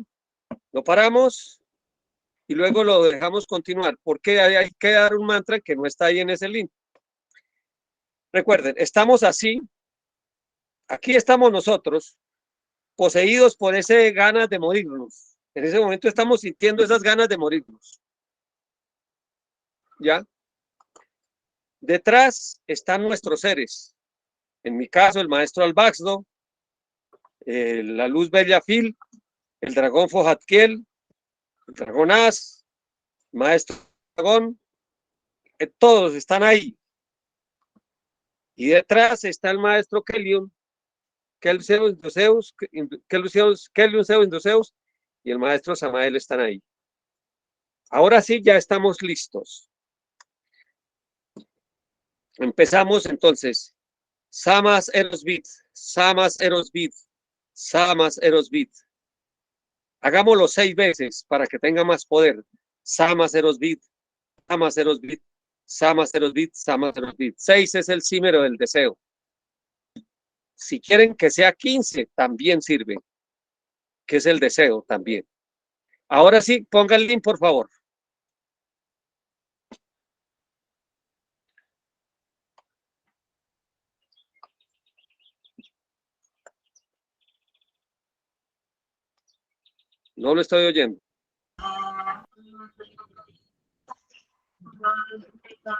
lo paramos y luego lo dejamos continuar, porque hay que dar un mantra que no está ahí en ese link. Recuerden, estamos así, aquí estamos nosotros, poseídos por ese ganas de morirnos. En ese momento estamos sintiendo esas ganas de morirnos. ¿Ya? Detrás están nuestros seres. En mi caso, el maestro Albaxdo, la luz Bellafil, el dragón Fojatkiel, el dragón As, maestro dragón, todos están ahí. Y detrás está el maestro Kelion, Kelion Zeus, y el maestro Samael están ahí. Ahora sí, ya estamos listos. Empezamos entonces. Samas Eros Bit, Samas Eros Bit, Samas Eros Bit. Hagámoslo 6 veces para que tenga más poder. Samas Eros Bit, Samas Eros Bit, Samas Eros Bit, Samas Eros Bit. 6 es el símero del deseo. Si quieren que sea 15, también sirve, que es el deseo también. Ahora sí, ponga el link, por favor. No lo estoy oyendo. No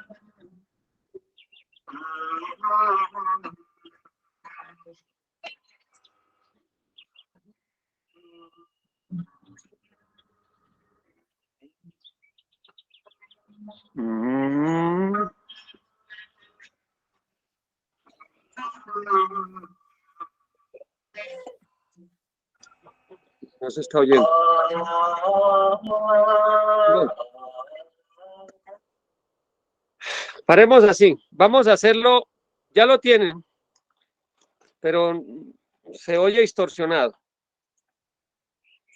se está oyendo. No. Paremos así. Vamos a hacerlo. Ya lo tienen, pero se oye distorsionado.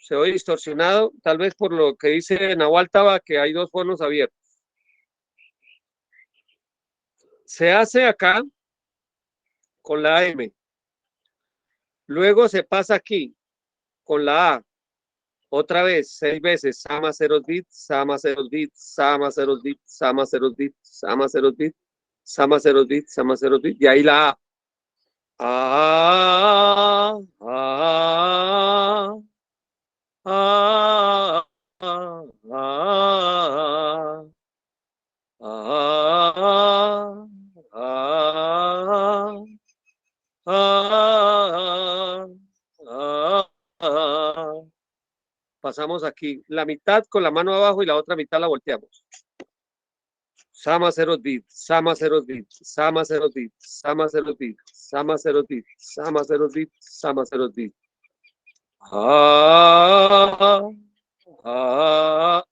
Se oye distorsionado, tal vez por lo que dice Nahual Taba, que hay dos fondos abiertos. Se hace acá con la M. Luego se pasa aquí con la A. Otra vez, 6 veces. Sama ceros bit, sama ceros bit, sama ceros bit, sama ceros bit, sama ceros bit, sama ceros bit, sama ceros bit. Y ahí la A. Ah, ah, ah, ah, ah, ah, ah, ah, ah, ah. Pasamos aquí la mitad con la mano abajo y la otra mitad la volteamos. Sama ceros bit, sama ceros bit, sama ceros bit, sama ceros bit, sama ceros bit, sama ceros bit, sama ceros bit. Ah, ah,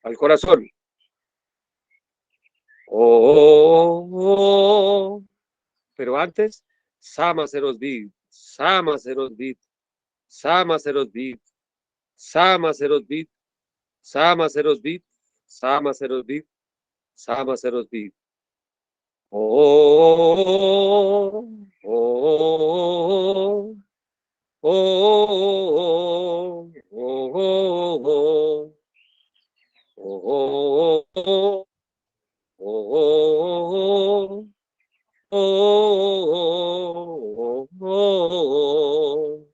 al corazón. Oh, pero antes, sama ceros bit, sama ceros bit, sama ceros bit, sama ceros bit, sama ceros bit, sama ceros bit, sama ceros bit. Oh, oh, oh, oh, oh, oh, oh, oh, oh,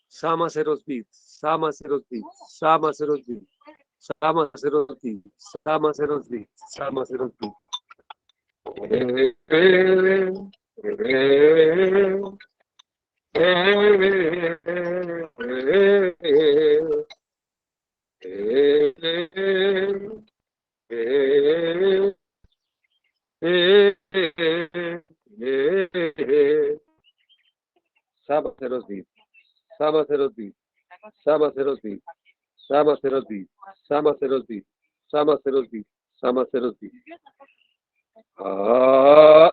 sama ceros bit, sama ceros bit, sama ceros bit, sama ceros bit, sama ceros bit, sama ceros bit. Sama ceros bit, sama ceros bit, sama ceros bit, sama ceros bit, sama ceros bit, sama ceros bit, sama ceros bit. Ah,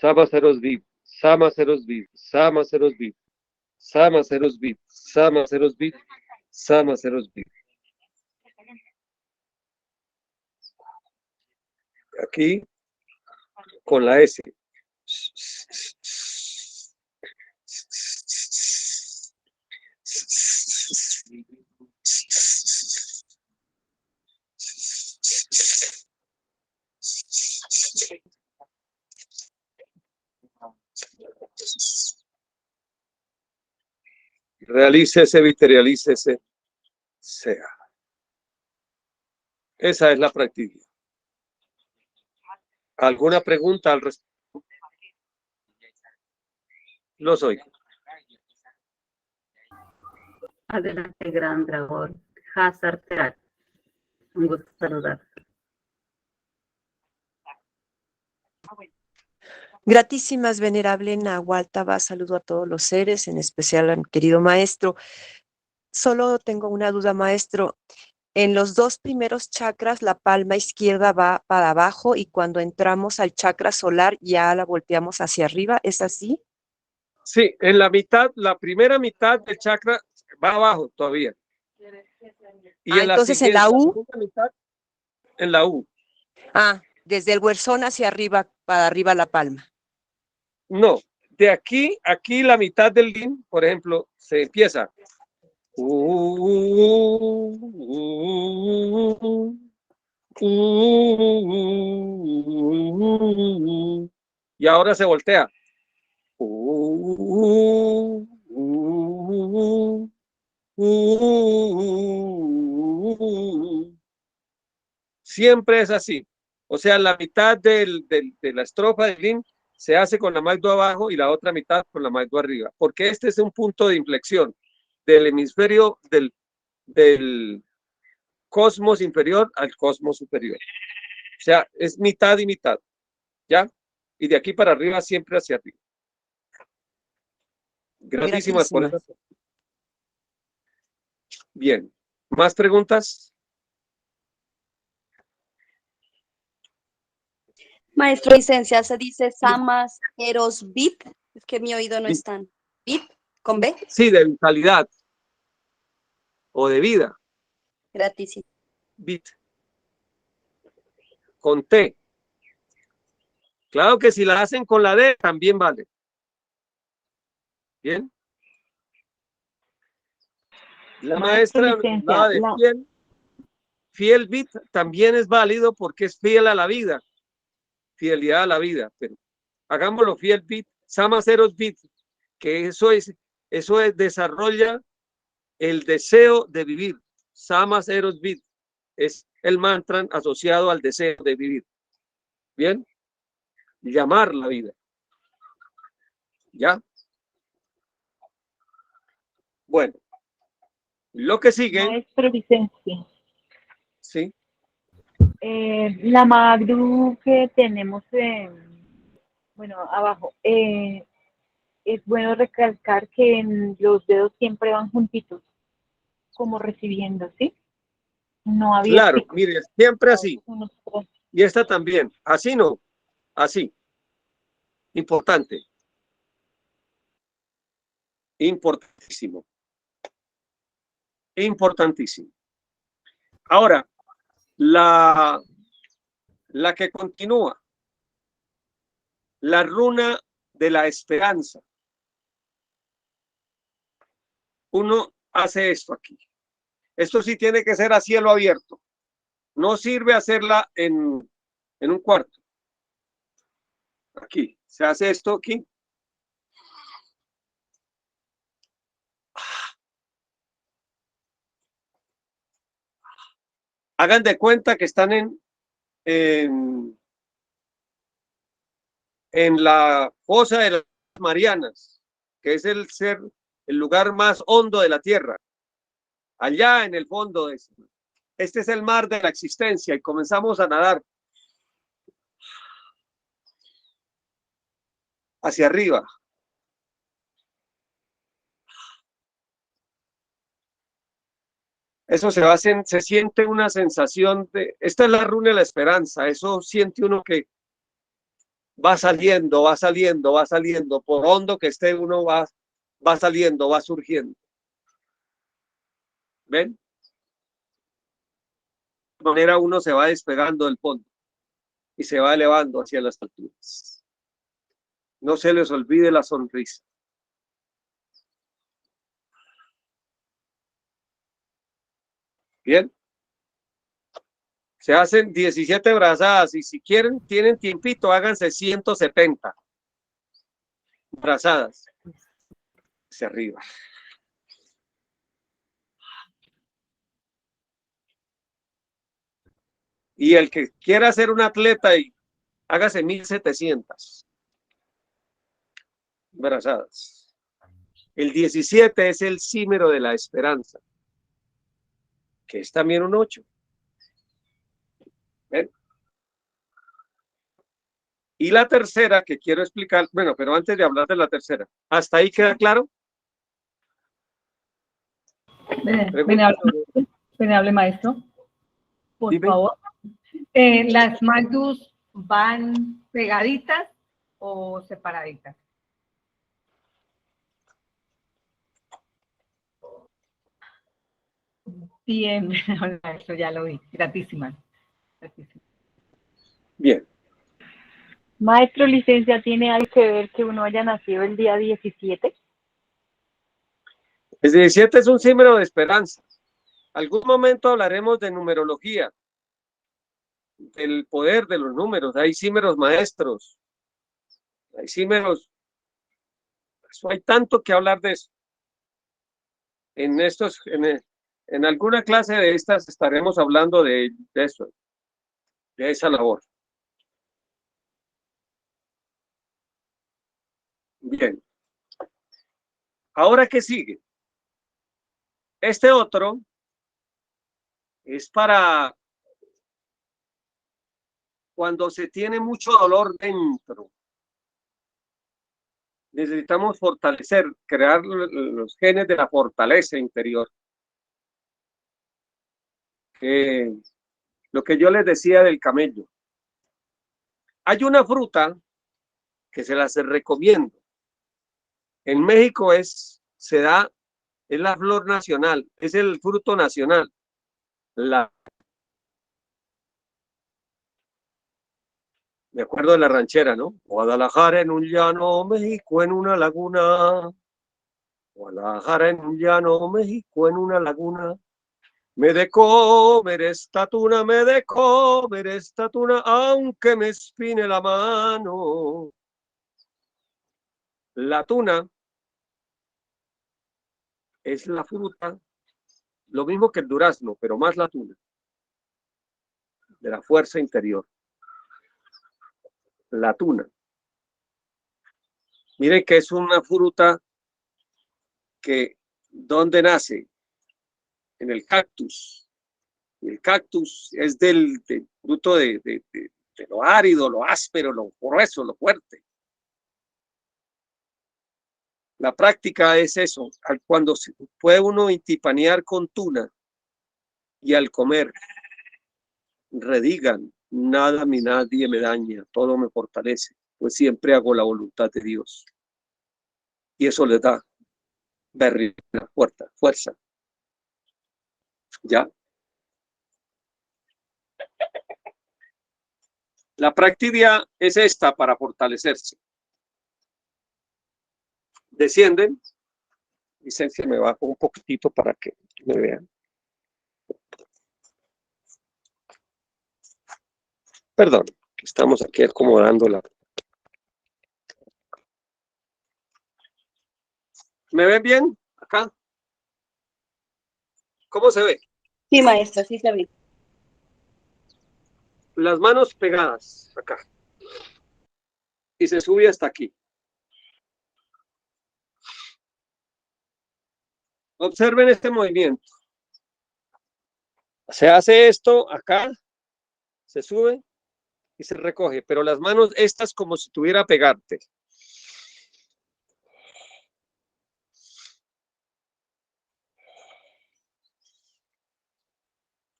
sama ceros bit, sama ceros bit, sama ceros bit, sama ceros bit, sama ceros bit, sama ceros bit. Aquí con la S. Realícese, materialícese, sea. Esa es la práctica. ¿Alguna pregunta al respecto? Los oigo. Adelante, gran dragón. Hazard Terat. Un gusto saludar. Gratísimas, venerable Nahual Taba, saludo a todos los seres, en especial a mi querido maestro. Solo tengo una duda, maestro. En los dos primeros chakras, la palma izquierda va para abajo y cuando entramos al chakra solar ya la volteamos hacia arriba. ¿Es así? Sí, en la mitad, la primera mitad del chakra va abajo todavía. Y en la entonces en siguiente, la la U. segunda mitad, en la U. Desde el huerzón hacia arriba, para arriba la palma. No, de aquí la mitad del yin, por ejemplo, se empieza. Y ahora se voltea. Siempre es así. O sea, la mitad de la estrofa del yin se hace con la magdo abajo y la otra mitad con la magdo arriba, porque este es un punto de inflexión del hemisferio del cosmos inferior al cosmos superior. O sea, es mitad y mitad, ¿ya? Y de aquí para arriba siempre hacia arriba. Gratísimas por eso. Bien. ¿Más preguntas? Maestro, licencia, se dice Samas Eros Bit. Es que mi oído no es tan. ¿Bit? ¿Con B? Sí, de vitalidad. O de vida. Gratis. Bit. Con T. Claro que si la hacen con la D, también vale. Bien. La maestra hablaba de fiel. Fiel bit también es válido porque es fiel a la vida. Fidelidad a la vida. Pero hagámoslo fiel bit. Samas Eros bit. Que eso desarrolla el deseo de vivir. Samas Eros bit. Es el mantra asociado al deseo de vivir. Bien. Llamar la vida. ¿Ya? Bueno. Lo que sigue. Maestro Vicencio. Sí. La magdu que tenemos, bueno, abajo, es bueno recalcar que los dedos siempre van juntitos, como recibiendo, ¿sí? No había Claro, picos. mire, siempre así. Y esta también. Así no. Así. Importante. Importantísimo. Importantísimo. Ahora, la que continúa. La runa de la esperanza. Uno hace esto aquí. Esto sí tiene que ser a cielo abierto. No sirve hacerla en un cuarto. Aquí. Se hace esto aquí. Hagan de cuenta que están en la fosa de las Marianas, que es el lugar más hondo de la Tierra. Allá en el fondo de eso. Este es el mar de la existencia y comenzamos a nadar hacia arriba. Eso se siente una sensación de, esta es la runa de la esperanza, eso siente uno que va saliendo, va saliendo, va saliendo, por hondo que esté uno va saliendo, va surgiendo. ¿Ven? De manera uno se va despegando del fondo y se va elevando hacia las alturas. No se les olvide la sonrisa. Bien. Se hacen 17 brazadas y si quieren, tienen tiempito, háganse 170 brazadas hacia arriba. Y el que quiera ser un atleta, y hágase 1700 brazadas. El 17 es el símero de la esperanza, que es también un 8. ¿Ven? Y la tercera que quiero explicar, bueno, pero antes de hablar de la tercera, ¿hasta ahí queda claro? Venerable maestro, por Dime. favor. ¿Las Magdus van pegaditas o separaditas? Bien, maestro, ya lo vi. Gratísimas. Gratísimas. Bien. Maestro, licencia, ¿tiene algo que ver que uno haya nacido el día 17? El 17 es un símbolo de esperanza. Algún momento hablaremos de numerología, del poder de los números. Hay símbolos maestros, hay símbolos. Hay tanto que hablar de eso. En alguna clase de estas estaremos hablando de eso, de esa labor. Bien. Ahora, ¿qué sigue? Este otro es para cuando se tiene mucho dolor dentro. Necesitamos fortalecer, crear los genes de la fortaleza interior. Lo que yo les decía del camello. Hay una fruta que se las recomiendo. En México es la flor nacional, es el fruto nacional. Me acuerdo de la ranchera, ¿no? Guadalajara en un llano, México en una laguna. Guadalajara en un llano, México en una laguna. Me de comer esta tuna, me de comer esta tuna, aunque me espine la mano. La tuna es la fruta, lo mismo que el durazno, pero más la tuna, de la fuerza interior. La tuna. Miren que es una fruta que, ¿dónde nace? En el cactus. El cactus es del fruto de lo árido, lo áspero, lo grueso, lo fuerte. La práctica es eso, cuando puede uno intipanear con tuna y al comer redigan, nada ni nadie me daña, todo me fortalece, pues siempre hago la voluntad de Dios. Y eso les da fuerza. ¿Ya? La práctica es esta para fortalecerse. Descienden. Licencia, me bajo un poquitito para que me vean. Perdón, estamos aquí acomodándola. ¿Me ven bien? Acá. ¿Cómo se ve? Sí, maestro, sí se ve. Las manos pegadas acá. Y se sube hasta aquí. Observen este movimiento. Se hace esto acá, se sube y se recoge, pero las manos estas como si tuviera pegarte.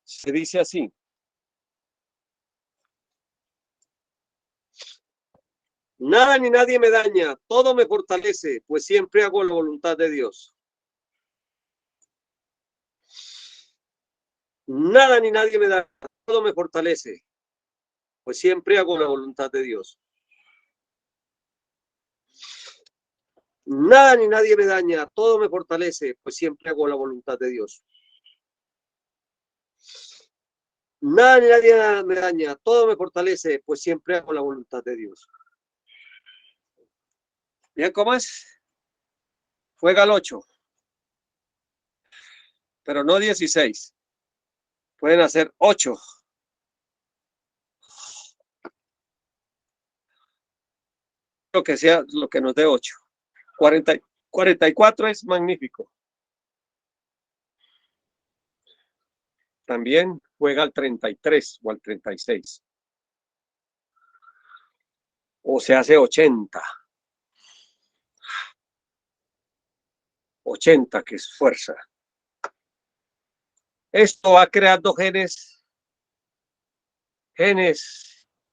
Se dice así. Nada ni nadie me daña, todo me fortalece, pues siempre hago la voluntad de Dios. Nada ni nadie me daña, todo me fortalece, pues siempre hago la voluntad de Dios. Nada ni nadie me daña, todo me fortalece, pues siempre hago la voluntad de Dios. Nada ni nadie me daña, todo me fortalece, pues siempre hago la voluntad de Dios. ¿Bien cómo es? Juega al 8, pero no 16. Pueden hacer 8. Lo que sea, lo que nos dé 8. 44 es magnífico. También juega al 33 o al 36. O se hace 80. 80, que es fuerza. Esto va creando genes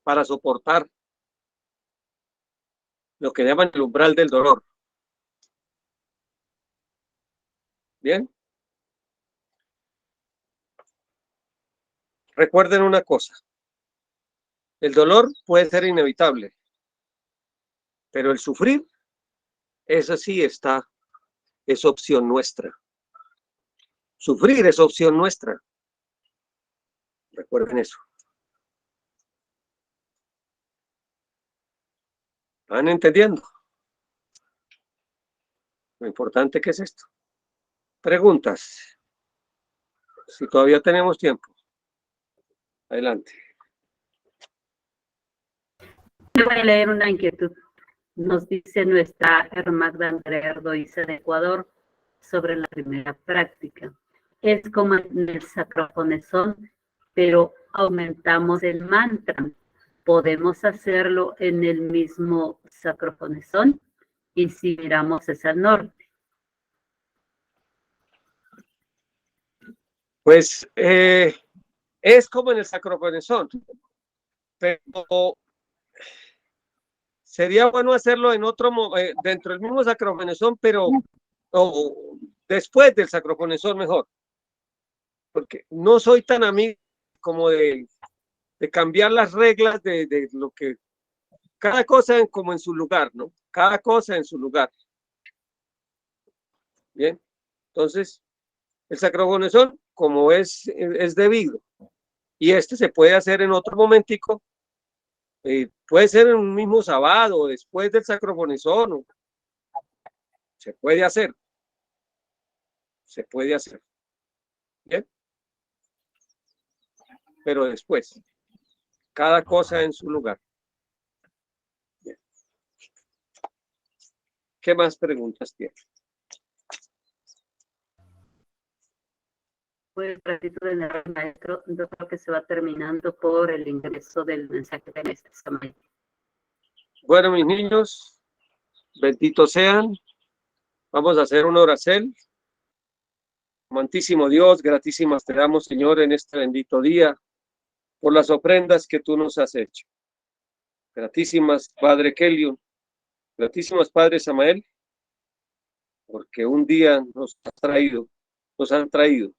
para soportar lo que llaman el umbral del dolor. Bien. Recuerden una cosa. El dolor puede ser inevitable, pero el sufrir, eso sí es opción nuestra. Sufrir es opción nuestra. Recuerden eso. ¿Van entendiendo? Lo importante que es esto. Preguntas. Si todavía tenemos tiempo. Adelante. Yo voy a leer una inquietud. Nos dice nuestra hermana Andrea Ardoiza de Ecuador sobre la primera práctica. Es como en el sacrofonesón, pero aumentamos el mantra. ¿Podemos hacerlo en el mismo sacrofonesón? Y si miramos es al norte. Pues es como en el sacrofonesón, pero sería bueno hacerlo en otro, dentro del mismo sacrofonesón, pero después del sacrofonesón mejor. Porque no soy tan amigo como de cambiar las reglas de lo que cada cosa como en su lugar, ¿no? Cada cosa en su lugar. Bien, entonces el sacrofonesón como es debido y este se puede hacer en otro momentico, puede ser en un mismo sábado después del sacrofonesón, se puede hacer, bien, pero después cada cosa en su lugar. Bien. ¿Qué más preguntas tiene? Pues el ratito de el maestro, yo creo que se va terminando por el ingreso del mensaje de este examen. Bueno, mis niños, benditos sean. Vamos a hacer una oración. Amantísimo Dios, gratísimas te damos, Señor, en este bendito día, por las ofrendas que tú nos has hecho. Gratísimas, Padre Kelion, gratísimas, Padre Samael, porque un día nos han traído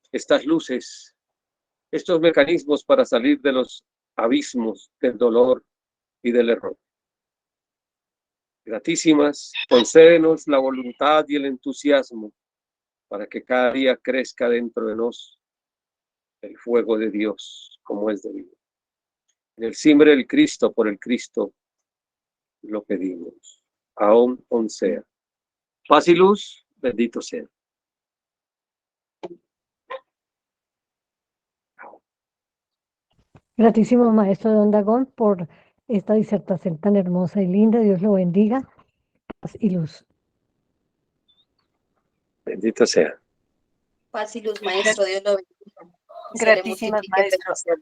estas luces, estos mecanismos para salir de los abismos del dolor y del error. Gratísimas, concédenos la voluntad y el entusiasmo para que cada día crezca dentro de nosotros el fuego de Dios, como es debido. En el simbre del Cristo, por el Cristo, lo pedimos. Aún sea. Paz y luz, bendito sea. Gratísimo maestro Don Dagón por esta disertación tan hermosa y linda. Dios lo bendiga. Paz y luz. Bendito sea. Paz y luz, maestro. Dios lo bendiga. Gratísimas, maestro.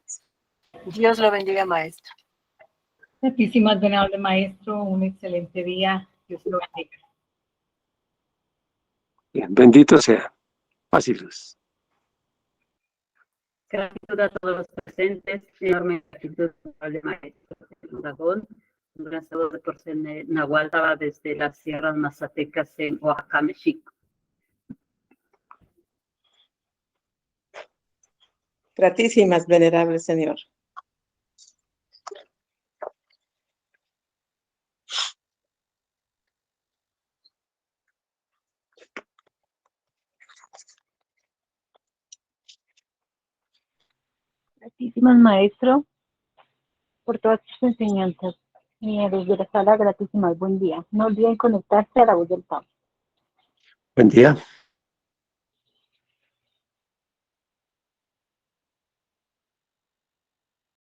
Dios lo bendiga, maestro. Gratísimas, venerable maestro. Un excelente día. Dios lo bendiga. Bien, bendito sea. Paz y luz. Gratitud a todos los presentes, enorme gratitud al maestro Dragón, un gran saludo por ser Nahualtaba desde las sierras mazatecas en Oaxaca, México. Gratísimas, venerable Señor. Gratísimas, maestro, por todas sus enseñanzas. Desde la sala, gratísimas, buen día. No olviden conectarse a la voz del Pablo. Buen día.